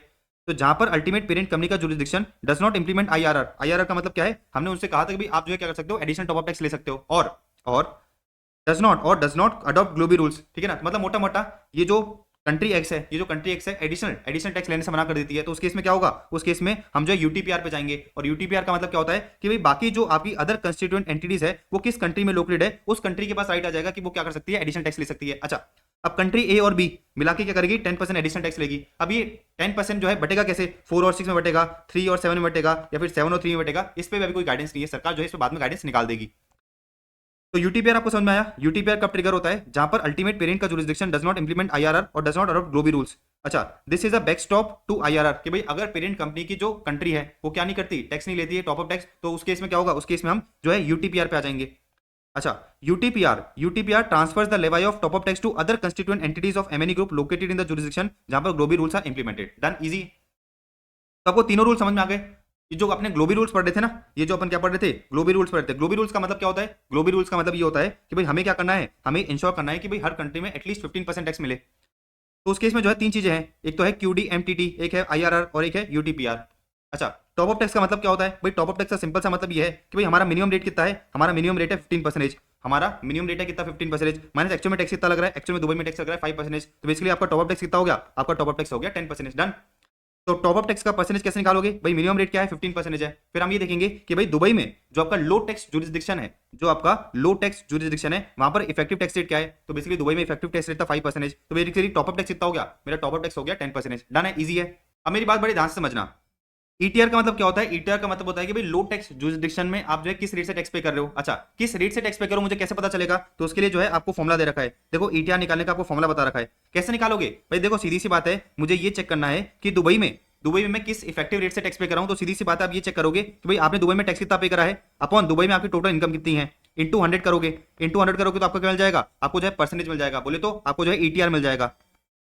तो जहां पर अल्टीमेट पेरेंट कंपनी का jurisdiction does not implement IRR, IRR का मतलब क्या है, हमने उनसे कहा था कि भाई आप जो है क्या कर सकते हो, एडिशनल टॉप अप टैक्स ले सकते हो, और does not adopt global rules, ठीक है ना। मतलब मोटा मोटा ये जो कंट्री एक्स है, ये जो कंट्री एक्स है एडिशनल टैक्स लेने से मना कर देती है, तो उस केस में क्या होगा, उस केस में हम जो है यूटीपीआर पे जाएंगे। और यूटीपीआर का मतलब क्या होता है कि भाई बाकी जो आपकी अदर कंस्टिट्यूएंट एंटिटीज है वो किस कंट्री में लोकेटेड है, उस कंट्री के पास राइट आ जाएगा कि वो क्या कर सकती है, एडिशनल टैक्स ले सकती है। अच्छा, अब कंट्री ए और बी मिला के क्या करेगी, 10% एडिशनल टैक्स लेगी। अब ये 10% जो है बटेगा कैसे, 4 और 6 में बटेगा, 3 और 7 में बटेगा, या फिर 7 और 3 में बटेगा, इस पर भी अभी कोई गाइडेंस नहीं है, सरकार जो है इस पर बाद में गाइडेंस निकाल देगी। तो यूटीपीआर आपको समझ में आया, यूटीपीआर कब ट्रिगर होता है, जहां पर अल्टीमेट पेरेंट का jurisdiction does not implement IRR और does not adopt global rules. अच्छा, this is a backstop to IRR कि भाई अगर पेरेंट कंपनी की जो कंट्री है वो क्या नहीं करती, टैक्स नहीं लेती है, टॉप अप टैक्स, तो उस केस में क्या होगा, उस केस में हम जो है यूटीपीआर पे आ जाएंगे। अच्छा, UTPR transfers the levy of top up tax to other constituent entities of MNE group located in the jurisdiction जहां पर global rules are implemented. Done, easy. तो आपको तीनों रूल समझ में आ गए। ये जो अपने ग्लोबल रूल्स पढ़ रहे थे ना, ये जो अपन क्या पढ़ रहे थे, ग्लोबल रूल्स पढ़ रहे थे। ग्लोबल रूल्स का मतलब क्या होता है, ग्लोबल रूल्स का मतलब ये होता है कि भाई हमें क्या करना है, हमें इंश्योर करना है कि भाई हर कंट्री में एटलीस्ट 15% टैक्स मिले। तो उस केस में जो है 3 चीजें हैं, एक तो है क्यूडीएमटीटी, एक है आईआरआर और एक है यूटीपीआर। अच्छा, टॉप अप टैक्स का मतलब क्या होता है, भाई टॉप अप टैक्स का सिंपल सा मतलब ये है कि भाई हमारा मिनिमम रेट कितना है, हमारा मिनिमम रेट है 15%। हमारा मिनिमम रेट है कितना, 15%, माइनस एक्चुअल में टैक्स कितना लग रहा है, एक्चुअल में दुबई में टैक्स लग रहा है 5%, तो बेसिकली आपका टॉप अप टैक्स कितना हो गया, आपका टॉप अप टैक्स हो गया 10%। डन। तो टॉप अप टैक्स का परसेंटेज कैसे निकालोगे, भाई मिनिमम रेट क्या है, 15% है। फिर हम ये देखेंगे कि भाई दुबई में जो आपका लो टैक्स जुरिसडिक्शन है, जो आपका लो टैक्स जुरिसडिक्शन है, वहां पर इफेक्टिव टैक्स रेट क्या है, तो बेसिकली दुबई में इफेक्टिव टैक्स रेट था 5%, तो बेसिकली टॉप अप टैक्स कितना हो गया, मेरा टॉप अप टैक्स हो गया 10%। डन है, इजी है। अब मेरी बात बड़े ध्यान से समझना, ईटीआर का मतलब क्या होता है, ईटीआर का मतलब होता है कि भाई लो टैक्स जुरिसडिक्शन में आप जो है किस रेट से टैक्स पे कर रहे हो। अच्छा, किस रेट से टैक्स पे करो मुझे कैसे पता चलेगा, तो उसके लिए जो है आपको फॉर्मुला दे रखा है। देखो ईटीआर निकालने का आपको फॉर्मुला बता रखा है, कैसे निकालोगे भाई, देखो सीधी सी बात है, मुझे ये चेक करना है कि दुबई में मैं किस इफेक्टिव रेट से टैक्स पे कर रहा हूं। तो सीधी सी बात है, आप ये चेक करोगे कि भाई आपने दुबई में टैक्स कितना पे करा है, अपॉन दुबई में आपकी टोटल इनकम कितनी है, इंटू 100 करोगे, इंटू 100 करोगे तो आपको क्या मिल जाएगा, आपको जो है परसेंटेज मिल जाएगा, बोले तो आपको जो है ईटीआर मिल जाएगा।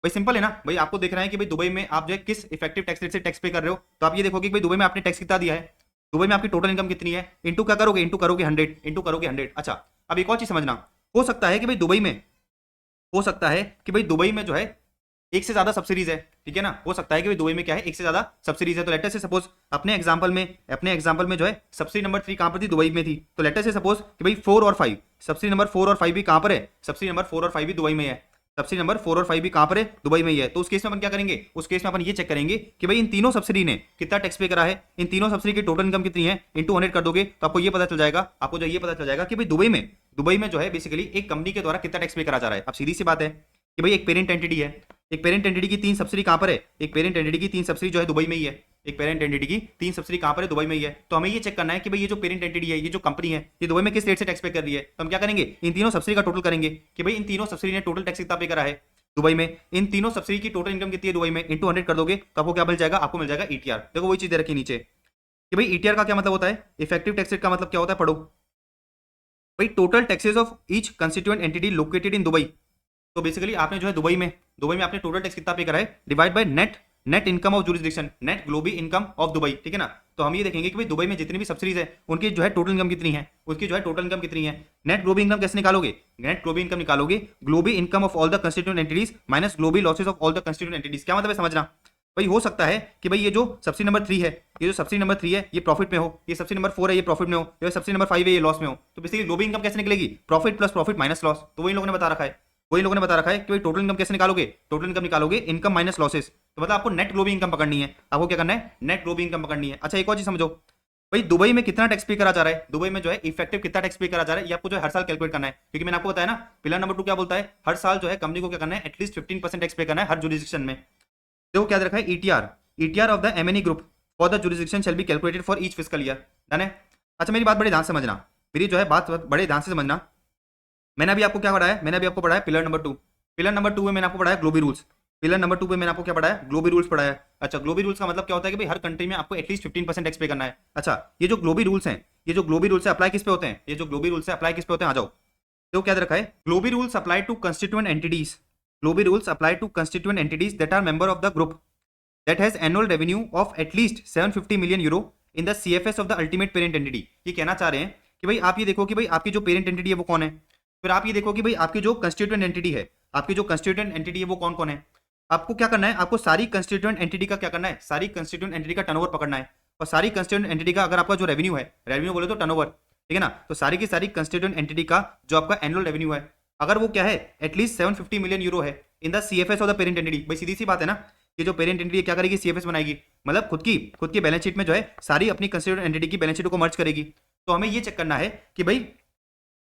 भाई सिंपल है ना, भाई आपको देखना है कि भाई दुबई में आप जो है किस इफेक्टिव टैक्स रेट से टैक्स पे कर रहे हो, तो आप ये देखोगे कि भाई दुबई में आपने टैक्स कितना दिया है, दुबई में आपकी टोटल इनकम कितनी है, इंटू क्या करोगे, इंटू करोगे 100, इंटू करोगे 100। अच्छा, अब एक और चीज समझना, हो सकता है कि भाई दुबई में, हो सकता है कि भाई दुबई में जो है एक से ज्यादा सब्सिडीज है, ठीक है ना, हो सकता है कि भाई दुबई में क्या है, एक से ज्यादा सब्सिडीज है। तो लेटर से सपोज अपने एग्जांपल में जो है सब्सिडी नंबर 3 कहां पर थी, दुबई में थी। तो लेटर से सपोज कि भाई 4 और 5, सब्सिडी नंबर 4 और 5 भी कहां पर है, सब्सिडी नंबर 4 और 5 भी दुबई में है, सब्सिडी नंबर 4 और 5 भी कहां पर है, दुबई में ही है। तो उस केस में अपन क्या करेंगे, उस केस में अपन ये चेक करेंगे कि भाई इन तीनों सब्सिडी ने कितना टैक्स पे करा है, इन तीनों सब्सिडी की टोटल इनकम कितनी है, इंटू 100 कर दोगे तो आपको ये पता चल जाएगा, आपको जो ये पता चल जाएगा कि भाई दुबई में जो है बेसिकली एक कंपनी के द्वारा कितना टैक्स पे करा जा रहा है। अब सीधी सी बात है कि भाई एक पेरेंट एंटिटी है, एक पेरेंट एंटिटी की 3 सब्सिडी कहां पर है, एक पेरेंट एंटिटी की 3 सब्सिडी जो है दुबई में ही है, एक पेरेंट एंटिटी की 3 सब्सिडी कहां पर है, दुबई में ही है। तो हमें ये चेक करना है कि भाई ये जो पेरेंट एंटिटी है, ये जो कंपनी है, ये दुबई में किस रेट से टैक्स पे कर रही है। तो हम क्या करेंगे, इन तीनों सब्सिडी का टोटल करेंगे कि भाई इन तीनों सब्सिडी ने टोटल टैक्स कितना पे करा है दुबई में, इन तीनों सब्सिडी की टोटल इनकम कितनी है दुबई में, इंटू 100 कर दोगे तो आपको क्या मिल जाएगा, आपको मिल जाएगा ईटीआर। देखो वही चीज दे रखी नीचे कि भाई ईटीआर का क्या मतलब होता है, इफेक्टिव टैक्स रेट का मतलब क्या होता है, पढ़ो भाई total taxes of each constituent entity located in Dubai. तो बेसिकली आपने जो है दुबई में आपने टोटल टैक्स कितना पे करा है, divide by net income of jurisdiction, net global income of Dubai, ठीक है ना। तो हम ये देखेंगे कि भाई दुबई में जितनी भी सब्सिडीज है उनकी जो है टोटल इनकम कितनी है, उसकी जो है टोटल इनकम कितनी है। नेट ग्लोबल इनकम कैसे निकालोगे, नेट ग्लोबल इनकम निकालोगे global income of all the constituent entities minus global losses of all the constituent entities. क्या मतलब है समझना, भाई हो सकता है कि भाई ये जो सब्सिडी नंबर 3 है, ये जो सब्सिडी नंबर 3 है ये प्रॉफिट में हो, ये सब्सिडी नंबर 4 है ये प्रॉफिट में हो, ये सब्सिडी नंबर 5 है ये लॉस में हो। तो बेसिकली ग्लोबल इनकम कैसे निकलेगी, profit plus profit minus loss. तो वही लोगों ने बता रखा है, वही लोगों ने बता रखा है कि भाई टोटल इनकम कैसे निकालोगे, टोटल इनकम निकालोगे इनकम माइनस लॉसेस। तो मतलब आपको नेट ग्लोबल इनकम पकड़नी है, आपको क्या करना है, नेट ग्लोबल इनकम पकड़नी है। अच्छा, एक और चीज समझो, भाई दुबई में कितना टैक्स पे करा जा रहा है, दुबई में जो है इफेक्टिव कितना टैक्स पे करा जा रहा है, ये आपको जो है हर साल कैलकुलेट करना है। क्योंकि मैंने आपको बताया ना, पिलर नंबर 2 क्या बोलता है, हर साल जो है कंपनी को क्या करना है, एटलीस्ट 15% टैक्स पे करना है हर जुरिसडिक्शन में। देखो क्या दे रखा है, ETR of the MNE group for the jurisdiction shall be calculated for each fiscal year. Done है। अच्छा मेरी बात बड़े ध्यान से समझना, मेरी जो है बात बड़े ध्यान से समझना। मैंने अभी आपको क्या पढ़ाया, मैंने अभी आपको पढ़ाया पिलर नंबर 2। पिलर नंबर 2 में मैंने आपको पढ़ाया ग्लोबल रूल्स। पिलर नंबर 2 में मैंने आपको क्या पढ़ाया, ग्लोबल रूल्स पढ़ाया। अच्छा ग्लोबल रूल्स का मतलब क्या होता है कि भाई हर कंट्री में आपको एटलीस्ट 15% टैक्स पे करना है। अच्छा ये जो ग्लोबल रूल्स हैं, ये जो ग्लोबल रूल्स अप्लाई किस पे होते हैं, ये जो ग्लोबल रूल्स अप्लाई किस पे होते हैं, आ जाओ। तो क्या दे रखा है, global rules apply to constituent entities, global rules apply to constituent entities that are member of the group that has annual revenue of at least 750 million euro in the CFS of the ultimate parent entity। ये कहना चाह रहे हैं कि भाई आप ये देखो कि भाई आपकी जो पेरेंट एंटिटी है वो कौन है, फिर आप ये देखो कि भाई आपकी जो कंस्टिट्यूएंट एंटिटी है, आपकी जो कंस्टिट्यूएंट एंटिटी है वो कौन कौन है। आपको क्या करना है, आपको सारी कंस्टिट्यूएंट एंटिटी का क्या करना है, सारी कंस्टिट्यूएंट एंटिटी का टर्नओवर पकड़ना है। और सारी कंस्टिट्यूएंट एंटिटी का अगर आपका जो रेवेन्यू है, रेवेन्यू बोले तो टर्नओवर, ठीक है ना, तो सारी की सारी कंस्टिट्यूएंट एंटिटी का जो आपका एनुअल रेवेन्यू है, अगर वो क्या है एटलीस्ट 750 मिलियन यूरो है in the CFS of the parent entity. भाई सीधी सी बात है ना, ये जो पेरेंट एंटिटी क्या करेगी, सीएफएस बनाएगी, मतलब खुद की बैलेंस शीट में जो है सारी अपनी कंस्टिट्यूएंट एंटिटी की बैलेंस शीट को मर्ज करेगी। तो हमें ये चेक करना है कि भाई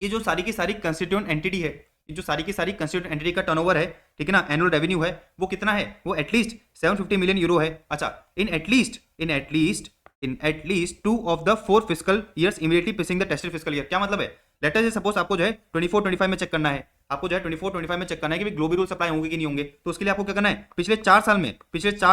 ये जो सारी की सारी कंस्टिट्यूएंट एंटिटी है, ये जो सारी की सारी कंस्टिट्यूएंट एंटिटी का टर्नओवर है, ठीक है ना, एनुअल रेवेन्यू है, वो कितना है, वो एटलीस्ट 750 मिलियन यूरो है। अच्छा in at least 2 of the 4 fiscal years immediately preceding the tested fiscal year. क्या मतलब है, लेट अस से सपोज आपको जो है 24-25 में चेक करना है, आपको जो है 24-25 में चेक करना है कि भाई ग्लोबल रूल्स अप्लाई होंगे कि नहीं होंगे। तो उसके लिए आपको क्या करना है, पिछले 4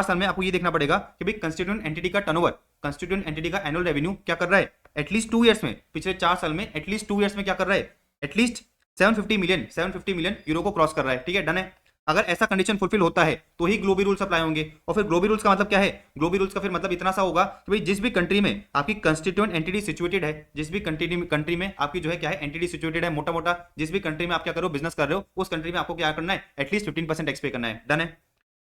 साल में आपको ये देखना पड़ेगा कि भाई कंस्टिट्यूएंट एंटिटी का टर्नओवर, कंस्टिट्यूएंट एंटिटी का एनुअल रेवेन्यू क्या कर रहा है एटलीस्ट 2 ईयर्स में, पिछले 4 साल में एटलीस्ट 2 ईयर्स में क्या कर रहा है, एटलीस्ट 750 मिलियन यूरो को क्रॉस कर रहा है। ठीक है, डन है। अगर ऐसा कंडीशन फुलफिल होता है तो ही ग्लोबल रूल्स अप्लाई होंगे। और फिर ग्लोबल रूल्स का मतलब क्या है, ग्लोबल रूल्स का फिर मतलब इतना सा होगा कि भाई जिस भी कंट्री में आपकी कंस्टिट्यूएंट एंटिटी सिचुएटेड है, जिस भी कंट्री में आपकी जो है क्या है एंटिटी सिचुएटेड है, मोटा मोटा जिस भी कंट्री में आप क्या करो बिजनेस कर रहे हो, उस कंट्री में आपको क्या करना है, एटलीस्ट 15% टैक्स पे करना है। डन है।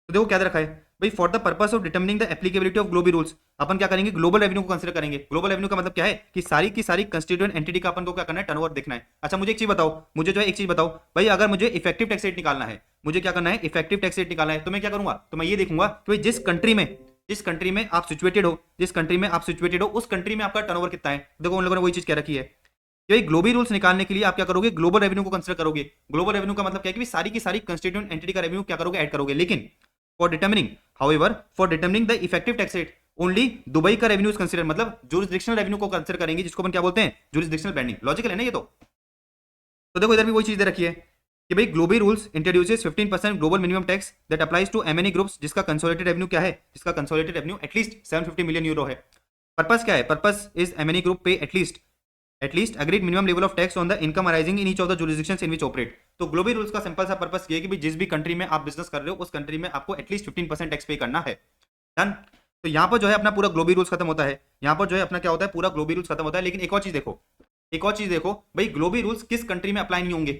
तो देखो क्या दे रखा है भाई, for the purpose of determining the applicability of global rules, अपन क्या करेंगे, ग्लोबल रेवेन्यू को कंसीडर करेंगे। ग्लोबल रेवेन्यू का मतलब क्या है कि सारी की सारी कंस्टिट्यूएंट एंटिटी का अपन को क्या करना है, टर्नओवर देखना है। अच्छा मुझे एक चीज बताओ, मुझे जो है एक चीज बताओ भाई, अगर मुझे इफेक्टिव टैक्स रेट निकालना है, मुझे क्या करना है, इफेक्टिव टैक्स रेट निकालना है, तो मैं क्या करूंगा, तो मैं ये देखूंगा कि भाई जिस कंट्री में आप सिचुएटेड हो, उस कंट्री में आपका टर्नओवर कितना है। देखो उन लोगों ने वही चीज कह रखी है कि ग्लोबल रूल्स निकालने के लिए आप क्या करोगे, ग्लोबल रेवेन्यू को कंसीडर करोगे। ग्लोबल रेवेन्यू का मतलब क्या है कि सारी की सारी कंस्टिट्यूएंट एंटिटी का रेवेन्यू क्या करोगे, ऐड करोगे। लेकिन for determining the effective tax rate only Dubai का रेवेन्यू कंसीडर, मतलब जुरिस्डिक्शनल रेवेन्यू को कंसीडर करेंगे, जिसको अपन क्या बोलते हैं, जुरिस्डिक्शनल ब्रांडिंग। लॉजिकल है ना ये तो देखो इधर भी वही चीज दे रखी है कि भाई global rules introduces 15% global minimum tax that applies to MNE groups, जिसका कंसोलिडेटेड रेवेन्यू क्या है, जिसका consolidated revenue at least 750 million euro है। पर्पस क्या है, purpose is MNE group pay at least agreed minimum level of tax on the income arising in each of the jurisdictions in which operate. तो global rules का simple सा purpose ये है कि भाई जिस भी कंट्री में आप बिजनेस कर रहे हो, उस कंट्री में आपको एटलीस्ट 15% टैक्स पे करना है। डन। तो यहाँ पर जो है अपना पूरा ग्लोबल रूल्स खत्म होता है, यहाँ पर जो है अपना क्या होता है, पूरा ग्लोबल रूल्स खत्म होता है। लेकिन एक और चीज देखो भाई, ग्लोबल रूल्स किस कंट्री में अप्लाई नहीं होंगे,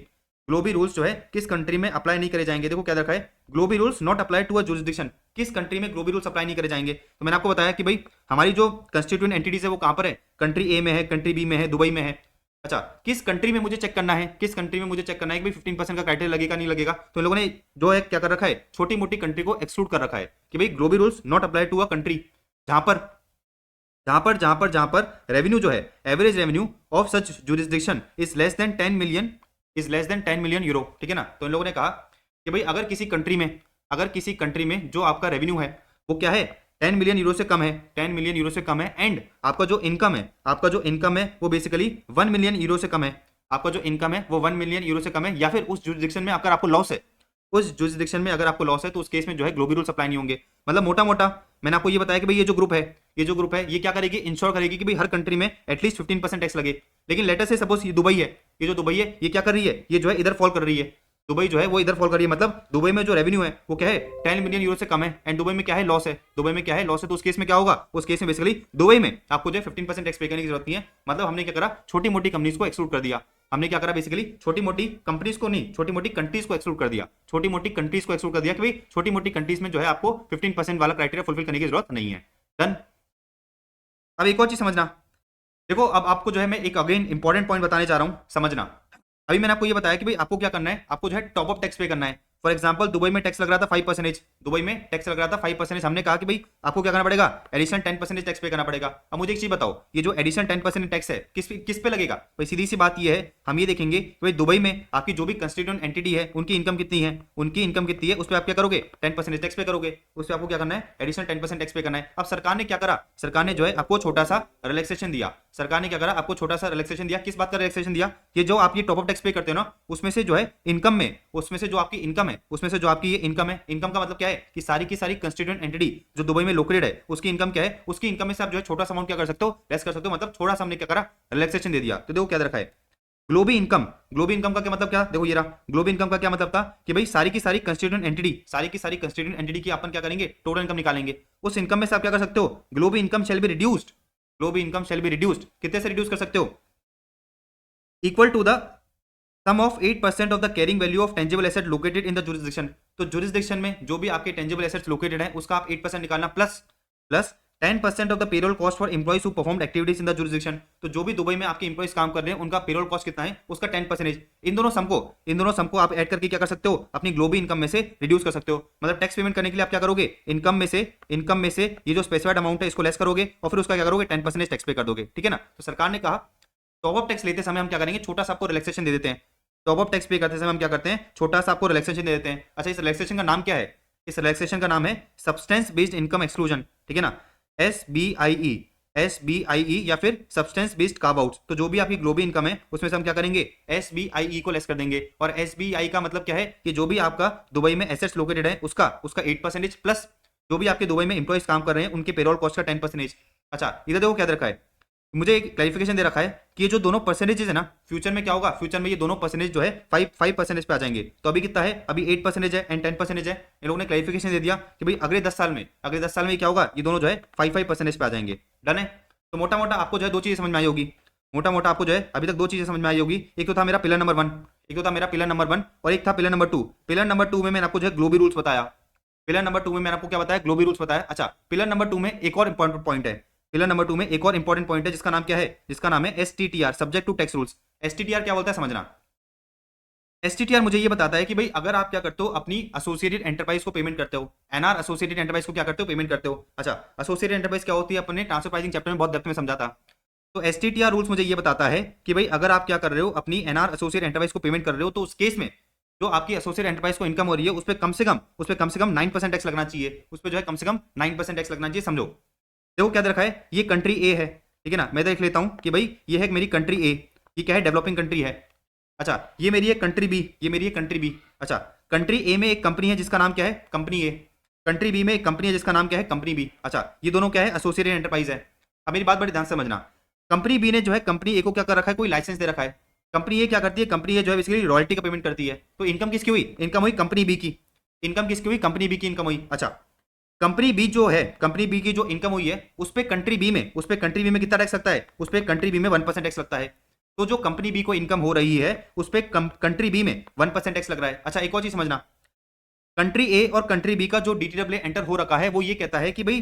ग्लोबल रूल्स जो है किस कंट्री में अप्लाई नहीं करे जाएंगे। देखो क्या रखा है, global rules not apply to a jurisdiction, किस कंट्री में ग्लोबल रूल्स अप्लाई नहीं करे जाएंगे। तो मैंने आपको बताया कि भाई हमारी जो कंस्टिट्यूएंट एंटिटीज है वो कहां पर है, कंट्री ए में है, कंट्री बी में है, दुबई में है। अच्छा किस कंट्री में मुझे चेक करना है, कि भाई 15% का क्राइटेरिया लगेगा नहीं लगेगा। तो इन लोगों ने जो है क्या कर रखा है, छोटी मोटी कंट्री को एक्सक्लूड कर रखा है कि भाई global rules not apply to a country जहां पर रेवेन्यू जो है, average revenue of such jurisdiction is less than 10 million euro. ठीक है ना। तो इन लोगों ने कहा कि भाई अगर किसी कंट्री में जो आपका रेवेन्यू है वो क्या है, 10 मिलियन यूरो से कम है, 10 मिलियन यूरो से कम है, एंड आपका जो इनकम है वो बेसिकली 1 मिलियन यूरो से कम है, आपका जो इनकम है वो 1 मिलियन यूरो से कम है, या फिर उस जुरिस्डिक्शन में अगर आपको लॉस है, तो उस केस में जो है ग्लोबल रूल्स अप्लाई नहीं होंगे। मतलब मोटा मोटा मैंने आपको ये बताया कि भाई ये जो ग्रुप है ये क्या करेगी, इंश्योर करेगी कि भाई हर कंट्री में एटलीस्ट 15% टैक्स लगे। लेकिन लेटर से सपोज ये दुबई है, ये क्या कर रही है, ये जो है इधर फॉल कर रही है, दुबई जो है वो इधर फॉल कर रही है, मतलब दुबई में जो रेवेन्यू है वो क्या है 10 मिलियन यूरो से कम है, एंड दुबई में क्या है, लॉस है, तो उस केस में क्या होगा, उस केस में बेसिकली दुबई में आपको जो है 15% टैक्स पे करने की जरूरत नहीं है। मतलब हमने क्या करा, छोटी मोटी कंपनीज को एक्सक्लूड कर दिया। हमने क्या करा, बेसिकली छोटी मोटी कंपनीज को नहीं, छोटी मोटी कंट्रीज को एक्सक्लूड कर दिया, कि भाई छोटी मोटी कंट्रीज में जो है आपको 15% वाला क्राइटेरिया फुलफिल करने की जरूरत नहीं है। डन। अब एक और चीज समझना, देखो अब आपको जो है मैं एक अगेन इंपॉर्टेंट पॉइंट बताने जा रहा हूं, समझना। अभी मैंने आपको ये बताया कि भाई आपको क्या करना है, आपको जो है टॉप अप टैक्स पे करना है। फॉर एग्जांपल दुबई में टैक्स लग रहा था 5%, दुबई में टैक्स लग रहा था 5%, हमने कहा कि भाई आपको क्या करना पड़ेगा, एडिशनल 10% टैक्स पे करना पड़ेगा। अब मुझे एक चीज बताओ, ये जो एडिशनल 10% टैक्स है किस पे लगेगा? भाई सीधी सी बात ये है, हम ये देखेंगे कि भाई दुबई में आपकी जो भी कंस्टिट्यूएंट एंटिटी है उनकी इनकम कितनी है, उनकी इनकम कितनी है, उस पर आप क्या करोगे, 10% टैक्स पे करोगे, उस पर आपको क्या करना है, एडिशनल 10% टैक्स पे करना है। अब सरकार ने क्या करा, सरकार ने जो है आपको छोटा सा रिलैक्सेशन दिया, सरकार ने क्या करा, आपको छोटा सा रिलैक्सेशन दिया। किस बात का रिलैक्सेशन दिया? ये जो आप ये टॉप अप टैक्स पे करते हो ना, उसमें से जो है इनकम में, उसमें से जो आपकी इनकम है, उसमें से जो आपकी ये इनकम है, इनकम का मतलब क्या है कि सारी की सारी कंस्टिट्यूएंट एंटिटी जो दुबई में लोकेटेड है उसकी इनकम क्या है, उसकी इनकम में से आप जो है छोटा सा अमाउंट क्या कर सकते हो, लेस कर सकते हो। मतलब थोड़ा सा हमने क्या करा, रिलैक्सेशन दे दिया। तो देखो क्या दे रखा है, ग्लोबल इनकम। ग्लोबल इनकम का क्या मतलब, क्या देखो ये रहा, ग्लोबल इनकम का क्या मतलब था कि भाई सारी की सारी कंस्टिट्यूएंट एंटिटी, सारी की सारी कंस्टिट्यूएंट एंटिटी की अपन क्या करेंगे, टोटल इनकम निकालेंगे। उस इनकम में से आप क्या कर सकते हो, global income shall be reduced, global income shall be reduced. कितने से रिड्यूस कर सकते हो, equal to the sum of 8% of the carrying value of tangible asset located in the jurisdiction. तो जुरिसडिक्शन में जो भी आपके टेंजिबल एसेट्स लोकेटेड है उसका आप 8% निकालना, plus plus 10% of the payroll cost for employees who performed activities in the jurisdiction. तो जो भी दुबई में आपके एम्प्लॉइज काम कर रहे हैं उनका पेरोल कॉस्ट कितना है, उसका 10%। इन दोनों सम को आप ऐड करके क्या कर सकते हो, अपनी ग्लोबल इनकम में से रिड्यूस कर सकते हो। मतलब टैक्स पेमेंट करने के लिए आप क्या करोगे, इनकम में से ये जो स्पेसिफाइड अमाउंट है इसको लेस करोगे और फिर उसका क्या करोगे, 10% टैक्स पे कर दोगे, ठीक है ना। तो सरकार ने कहा टॉप अप टैक्स लेते समय हम क्या करेंगे, छोटा सा आपको रिलैक्सेशन दे देते हैं। टॉप अप टैक्स पे करते समय हम क्या करते हैं, छोटा सा आपको रिलैक्सेशन दे देते हैं। अच्छा, इस रिलैक्सेशन का नाम क्या है, इस रिलैक्सेशन का नाम है सब्सटेंस बेस्ड इनकम एक्सक्लूजन, ठीक है ना, SBIE या फिर सब्सटेंस बेस्ड कार्व आउट। तो जो भी आपकी ग्लोबल इनकम है उसमें से हम क्या करेंगे, SBIE को लेस कर देंगे। और SBI का मतलब क्या है कि जो भी आपका दुबई में एसेट्स लोकेटेड है उसका 8% प्लस जो भी आपके दुबई में एम्प्लॉइज काम कर रहे हैं उनके पेरोल कॉस्ट का 10%। अच्छा, इधर देखो क्या दे रखा है, मुझे एक क्लैरिफिकेशन दे रखा है कि ये जो दोनों परसेंटेज है ना, फ्यूचर में क्या होगा, फ्यूचर में ये दोनों परसेंटेज जो है 5% पे आ जाएंगे। तो अभी कितना है, अभी 8% है एंड 10% है। इन लोगों ने क्लैरिफिकेशन दे दिया कि भाई अगले 10 साल में क्या होगा, ये दोनों जो है 5% पे आ जाएंगे। डन है। तो मोटा मोटा आपको जो है दो चीजें समझ में आई होगी, मोटा मोटा आपको जो है अभी तक दो चीजें समझ में आई होगी। एक तो था मेरा पिलर नंबर 1, एक तो था मेरा पिलर नंबर 1 और एक था पिलर नंबर 2। पिलर नंबर 2 में मैंने आपको जो है ग्लोबल रूल्स बताया, पिलर नंबर 2 में मैंने आपको क्या बताया, ग्लोबल रूल्स बताया। अच्छा, पिलर नंबर 2 में एक और इंपॉर्टेंट पॉइंट है, पिलर नंबर 2 में एक और इंपॉर्टेंट पॉइंट है जिसका नाम क्या है, जिसका नाम है STTR, subject to tax rules. STTR क्या बोलता है समझना, STTR मुझे ये बताता है कि भाई अगर आप क्या करते हो, अपनी एसोसिएटेड एंटरप्राइज को पेमेंट करते हो, एनआर एसोसिएटेड एंटरप्राइज को क्या करते हो, पेमेंट करते हो। अच्छा, एसोसिएटेड एंटरप्राइज क्या होती है, अपने ट्रांसफर प्राइसिंग चैप्टर में बहुत डेप्थ में समझा था। तो STTR रूल्स मुझे ये बताता है कि भाई अगर आप क्या कर रहे हो, अपनी एनआर एसोसिएट एंटरप्राइज को पेमेंट कर रहे हो, तो उस केस में जो आपकी एसोसिएट एंटरप्राइज को इनकम हो रही है उस पर कम से कम 9% टैक्स लगना चाहिए, उस पर जो है कम से कम 9% टैक्स लगना चाहिए। समझो, देखो क्या दे रखा है, ये कंट्री ए है, ठीक है ना, मैं देख लेता हूं कि भाई ये है मेरी कंट्री ए, ये क्या है, डेवलपिंग कंट्री है। अच्छा, ये मेरी एक कंट्री बी, ये मेरी एक कंट्री बी। अच्छा, कंट्री ए में एक कंपनी है जिसका नाम क्या है, कंपनी ए। कंट्री बी में एक कंपनी है जिसका नाम क्या है, कंपनी बी। अच्छा, ये दोनों क्या है, एसोसिएटेड एंटरप्राइज है। अब मेरी बात बड़ी ध्यान से समझना, कंपनी बी ने जो है कंपनी ए को क्या कर रखा है, कोई लाइसेंस दे रखा है। कंपनी ए क्या करती है, कंपनी ए जो है बेसिकली रॉयल्टी का पेमेंट करती है। तो इनकम किसकी हुई, इनकम हुई कंपनी बी की, इनकम किसकी हुई, कंपनी बी की इनकम हुई। अच्छा, कंपनी बी जो है, कंपनी बी की जो इनकम हुई है उस पे कंट्री बी में कितना टैक्स लगता है, उस पे कंट्री बी में 1% टैक्स लगता है। तो जो कंपनी बी को इनकम हो रही है उस पे कंट्री बी में 1% टैक्स लग रहा है। अच्छा, एक और चीज समझना, कंट्री ए और कंट्री बी का जो DTAA एंटर हो रखा है वो ये कहता है कि भाई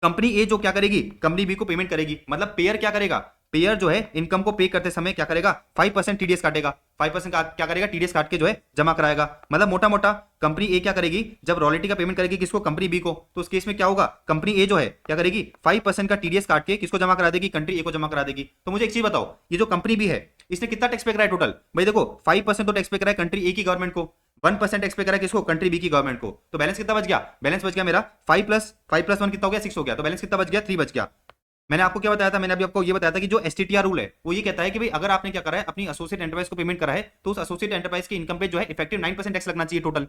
कंपनी ए जो क्या करेगी, कंपनी बी को पेमेंट करेगी। मतलब पेयर क्या करेगा, पेयर जो है इनकम को पे करते समय क्या करेगा, 5% TDS काटेगा, 5% क्या करेगा, TDS काट के जो है जमा कराएगा। मतलब मोटा मोटा कंपनी ए क्या करेगी, जब रॉयल्टी का पेमेंट करेगी किसको, कंपनी बी को, तो उस केस में क्या होगा, कंपनी ए जो है क्या करेगी, 5% का TDS काट के किसको जमा करा देगी, कंट्री ए को जमा करा देगी। तो मुझे एक चीज बताओ, ये जो कंपनी बी है इसने कितना टैक्स पे करा है टोटल, भाई देखो 5% तो टैक्स पे करा है कंट्री ए की गवर्नमेंट को, 1% टैक्स पे करा है किसको, कंट्री बी की गवर्नमेंट को। तो बैलेंस कितना बच गया, बैलेंस बच गया मेरा 5 प्लस 1 कितना हो गया, 6 हो गया। तो बैलेंस कितना बच गया, 3 बच गया। मैंने आपको क्या बताया था, मैंने अभी आपको ये बताया था कि जो STTR रूल है वो ये कहता है कि भाई अगर आपने क्या करा है, अपनी एसोसिएट एंटरप्राइज को पेमेंट करा है तो उस एसोसिएट एंटरप्राइज की इनकम पे जो है इफेक्टिव 9% टैक्स लगना चाहिए टोटल।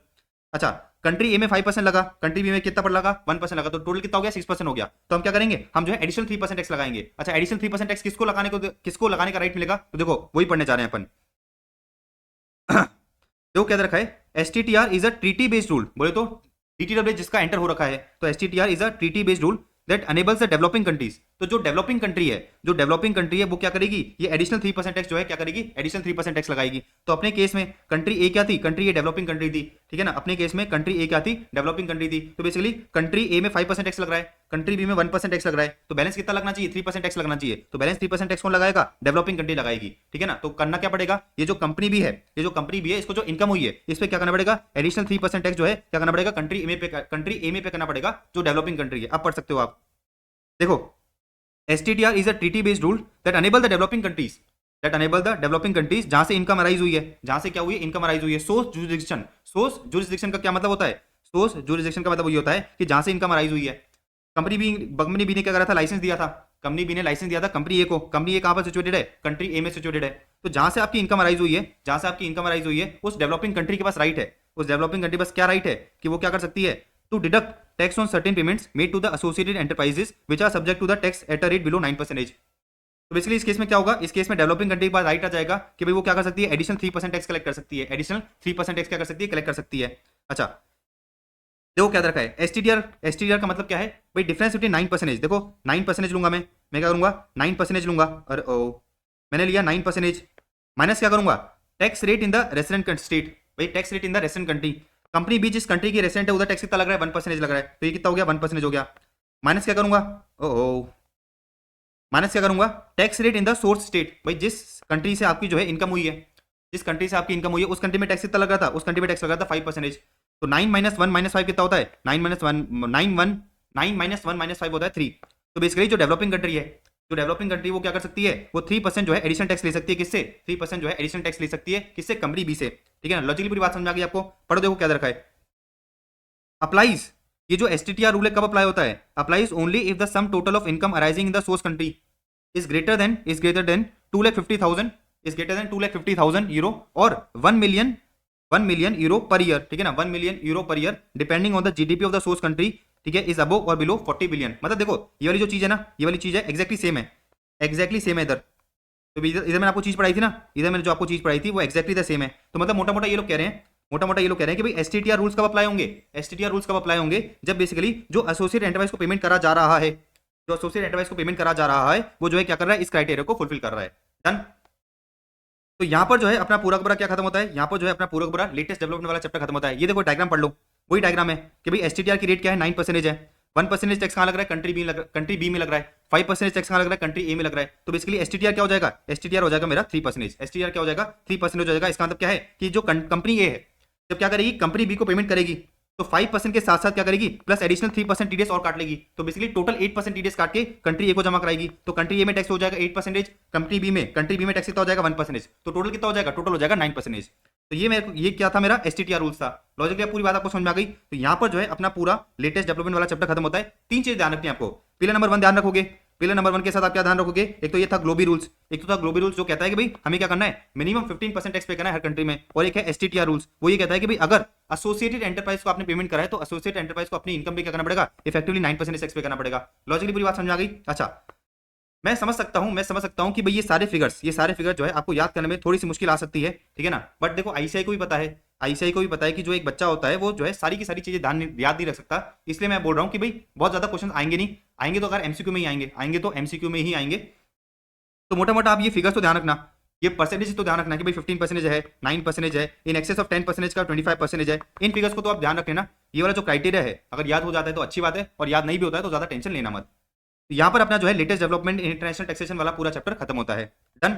अच्छा, कंट्री ए में 5% लगा, कंट्री बी में कितना पर लगा, 1% लगा, तो टोटल कितना हो गया, 6% हो गया। तो हम क्या करेंगे, हम जो है एडिशनल 3% टैक्स लगाएंगे। अच्छा, एडिशनल 3% टैक्स किसको लगाने का राइट मिलेगा, तो देखो वही पढ़ने जा रहे हैं अपन। देखो क्या रखा है, STTR is a treaty based rule, बोले तो DTAA जिसका एंटर हो रखा है, तो STTR is a treaty based rule that enables the developing countries. तो तो जो डेवलपिंग कंट्री है वो क्या करेगी, ये एडिशनल 3% टैक्स जो है क्या करेगी, एडिशनल 3% टैक्स लगाएगी। तो अपने केस में कंट्री ए क्या थी, कंट्री ए डेवलपिंग कंट्री थी, ठीक है ना। अपने केस में कंट्री ए क्या थी, डेवलपिंग कंट्री थी। तो बेसिकली कंट्री ए में 5% टैक्स लग रहा है, कंट्री बी में 1% टैक्स लग रहा है, तो बैलेंस कितना लगना चाहिए, 3% टैक्स लगना चाहिए। तो बैलेंस 3% टैक्स कौन लगाएगा, डेवलपिंग कंट्री लगाएगी, ठीक है ना। तो करना क्या पड़ेगा, ये जो कंपनी भी है इसको जो इनकम हुई है इस पे क्या करना पड़ेगा, एडिशनल 3% टैक्स जो है क्या करना पड़ेगा, कंट्री ए में पे करना पड़ेगा, जो डेवलपिंग कंट्री है। अब पढ़ सकते हो आप, देखो STTR is a treaty-based rule that enable the developing countries जहां से इनकम अराइज हुई है, जहां से क्या हुई है, इनकम अराइज हुई है। सोर्स जुरिस्डिक्शन का क्या मतलब होता है, सोर्स जुरिस्डिक्शन का मतलब ये होता है कि जहां से इनकम अराइज हुई है। कंपनी बी ने क्या करा था, लाइसेंस दिया था, कंपनी बी ने लाइसेंस दिया था कंपनी ए को। कंपनी ए कहां पर सिचुएटेड है, कंट्री ए में सिचुएटेड है। तो जहां से आपकी इनकम अराइज हुई है उस डेवलपिंग कंट्री के पास राइट है, उस डेवलपिंग कंट्री के पास क्या राइट है कि वो क्या कर सकती है, to deduct tax on certain payments made to the associated enterprises which are subject to the tax at a rate below 9%। तो बेसिकली इस केस में क्या होगा, इस केस में डेवलपिंग कंट्री के पास राइट आ जाएगा कि भाई वो क्या कर सकती है, एडिशनल 3% टैक्स कलेक्ट कर सकती है, एडिशनल 3% टैक्स क्या कर सकती है, कलेक्ट कर सकती है। अच्छा देखो क्या रखा है, एसटीडीआर का मतलब क्या है भाई, डिफरेंस बिटवीन 9%। देखो 9% लूंगा मैं क्या करूंगा, 9% लूंगा, अरे ओ मैंने लिया 9%, माइनस क्या करूंगा, tax rate in the resident state, भाई tax rate in the resident country. Company बी जिस कंट्री की रेसिडेंट है उधर टैक्स कितना लग रहा है, 1% लग रहा है, तो ये कितना हो गया, 1% हो गया। माइनस क्या करूंगा, माइनस क्या करूंगा, tax rate in the source state, भाई जिस कंट्री से आपकी जो है इनकम हुई है, जिस कंट्री से आपकी इनकम हुई है उस कंट्री में टैक्स कितना लग रहा था, उस कंट्री में टैक्स लग रहा था 5%। तो 9 - 1 - 5 कितना होता है, 9 - 1 - 5 होता है 3। तो बेसिकली जो डेवलपिंग कंट्री है, वो क्या कर सकती है, वो 3% जो है एडिशनल टैक्स ले सकती है, किससे, 3% जो है एडिशनल टैक्स ले सकती है, किससे, कंपनी बी से, ठीक है ना। लॉजिकली पूरी बात समझ आ गई आपको। पढ़ो देखो क्या रखा है, अप्लाइज, ये जो एसटीटीआर रूल है कब अप्लाई होता है, applies only if the sum total of income arising in the source country is greater than 2,50,000 euro और 1 million euro per year, ठीक है ना, 1 million euro per year depending on the GDP of the source country, ठीक है, is above और below 40 billion. मतलब देखो ये वाली जो चीज है ना, ये वाली चीज है एग्जैक्टली सेम है इधर। तो इधर मैंने आपको चीज पढ़ाई थी ना, इधर मैंने जो आपको चीज पढ़ाई थी वो एक्जैक्टली द सेम है। तो मतलब मोटा मोटा ये लोग कह रहे हैं कि भाई एसटीटीआर रूल्स कब अप्लाई होंगे, जब बेसिकली जो एसोसिएट एंटरप्राइज को पेमेंट करा जा रहा है, वो जो है क्या कर रहा है, इस क्राइटेरिया को फुलफिल कर रहा है। डन। तो यहां पर जो है अपना पूरा क्या खत्म होता है, लेटेस्ट डेवलपमेंट वाला चैप्टर खत्म होता है। ये देखो डायग्राम पढ़ लो, वही डायग्राम है कि भाई एसटीटीआर की रेट क्या है, 9% है। 1% टैक्स कहां लग रहा है, कंट्री बी में लग रहा है। 5% टैक्स कहां लग रहा है, कंट्री ए में लग रहा है। तो बेसिकली एसटीटीआर क्या हो जाएगा, एसटीटीआर हो जाएगा मेरा 3%। एसटीटीआर क्या हो जाएगा, 3% हो जाएगा। इसका मतलब क्या है कि जो कंपनी ए है जब क्या करेगी, कंपनी बी को पेमेंट करेगी तो 5% के साथ साथ क्या करेगी, प्लस एडिशनल 3% टीडीएस और काट लेगी। तो बेसिकली टोटल 8% टीडीएस काट के कंट्री ए को जमा कराएगी। तो कंट्री ए में टैक्स हो जाएगा 8%, कंट्री बी में टैक्स कितना हो जाएगा 1%। तो टोटल कितना हो जाएगा, टोटल हो जाएगा 9%। तो ये क्या था, मेरा एसटीटीआर रूल्स था। लॉजिकली पूरी बात आपको समझ में आ गई। तो यहाँ पर जो है अपना पूरा लेटेस्ट डेवलपमेंट वाला चैप्टर खत्म होता है। 3 चीज ध्यान रखनी है आपको। पिलर नंबर 1 ध्यान रखोगे, पिलर नंबर 1 के साथ आप क्या ध्यान रखोगे, एक तो ये था ग्लोबल रूल्स, जो कहता है कि भाई हमें क्या करना है, मिनिमम 15% टैक्स पे करना है हर कंट्री में। और एक है एसटीटीआर रूल्स, वो ये कहता है कि भाई अगर एसोसिएटेड एंटरप्राइज को आपने पेमेंट करा है तो एसोसिएटेड एंटरप्राइज को अपनी इनकम पे क्या करना पड़ेगा, इफेक्टिवली 9% टैक्स पे करना पड़ेगा। लॉजिकली पूरी बात समझ आ गई। अच्छा मैं समझ सकता हूं कि भाई ये सारे फिगर जो है आपको याद करने में थोड़ी सी मुश्किल आ सकती है, ठीक है ना। बट देखो आईसीआई को भी पता है कि जो एक बच्चा होता है वो जो है सारी की सारी चीजें याद नहीं रख सकता। इसलिए मैं बोल रहा हूं कि भाई बहुत ज्यादा क्वेश्चन आएंगे तो अगर एमसीक्यू में ही आएंगे तो मोटा मोटा आप ये फिगर्स तो ध्यान रखना, ये परसेंटेज तो ध्यान रखना कि भाई 15% है, 9% है, इन एक्सेस ऑफ 10% का 25% है। इन फिगर्स को तो आप ध्यान रख लेना। ये वाला जो क्राइटेरिया है अगर याद हो जाता है तो अच्छी बात है, और याद नहीं भी होता है तो ज्यादा टेंशन लेना मत। यहाँ पर अपना जो है लेटेस्ट डेवलपमेंट इंटरनेशनल टैक्सेशन वाला पूरा चैप्टर खत्म होता है। डन।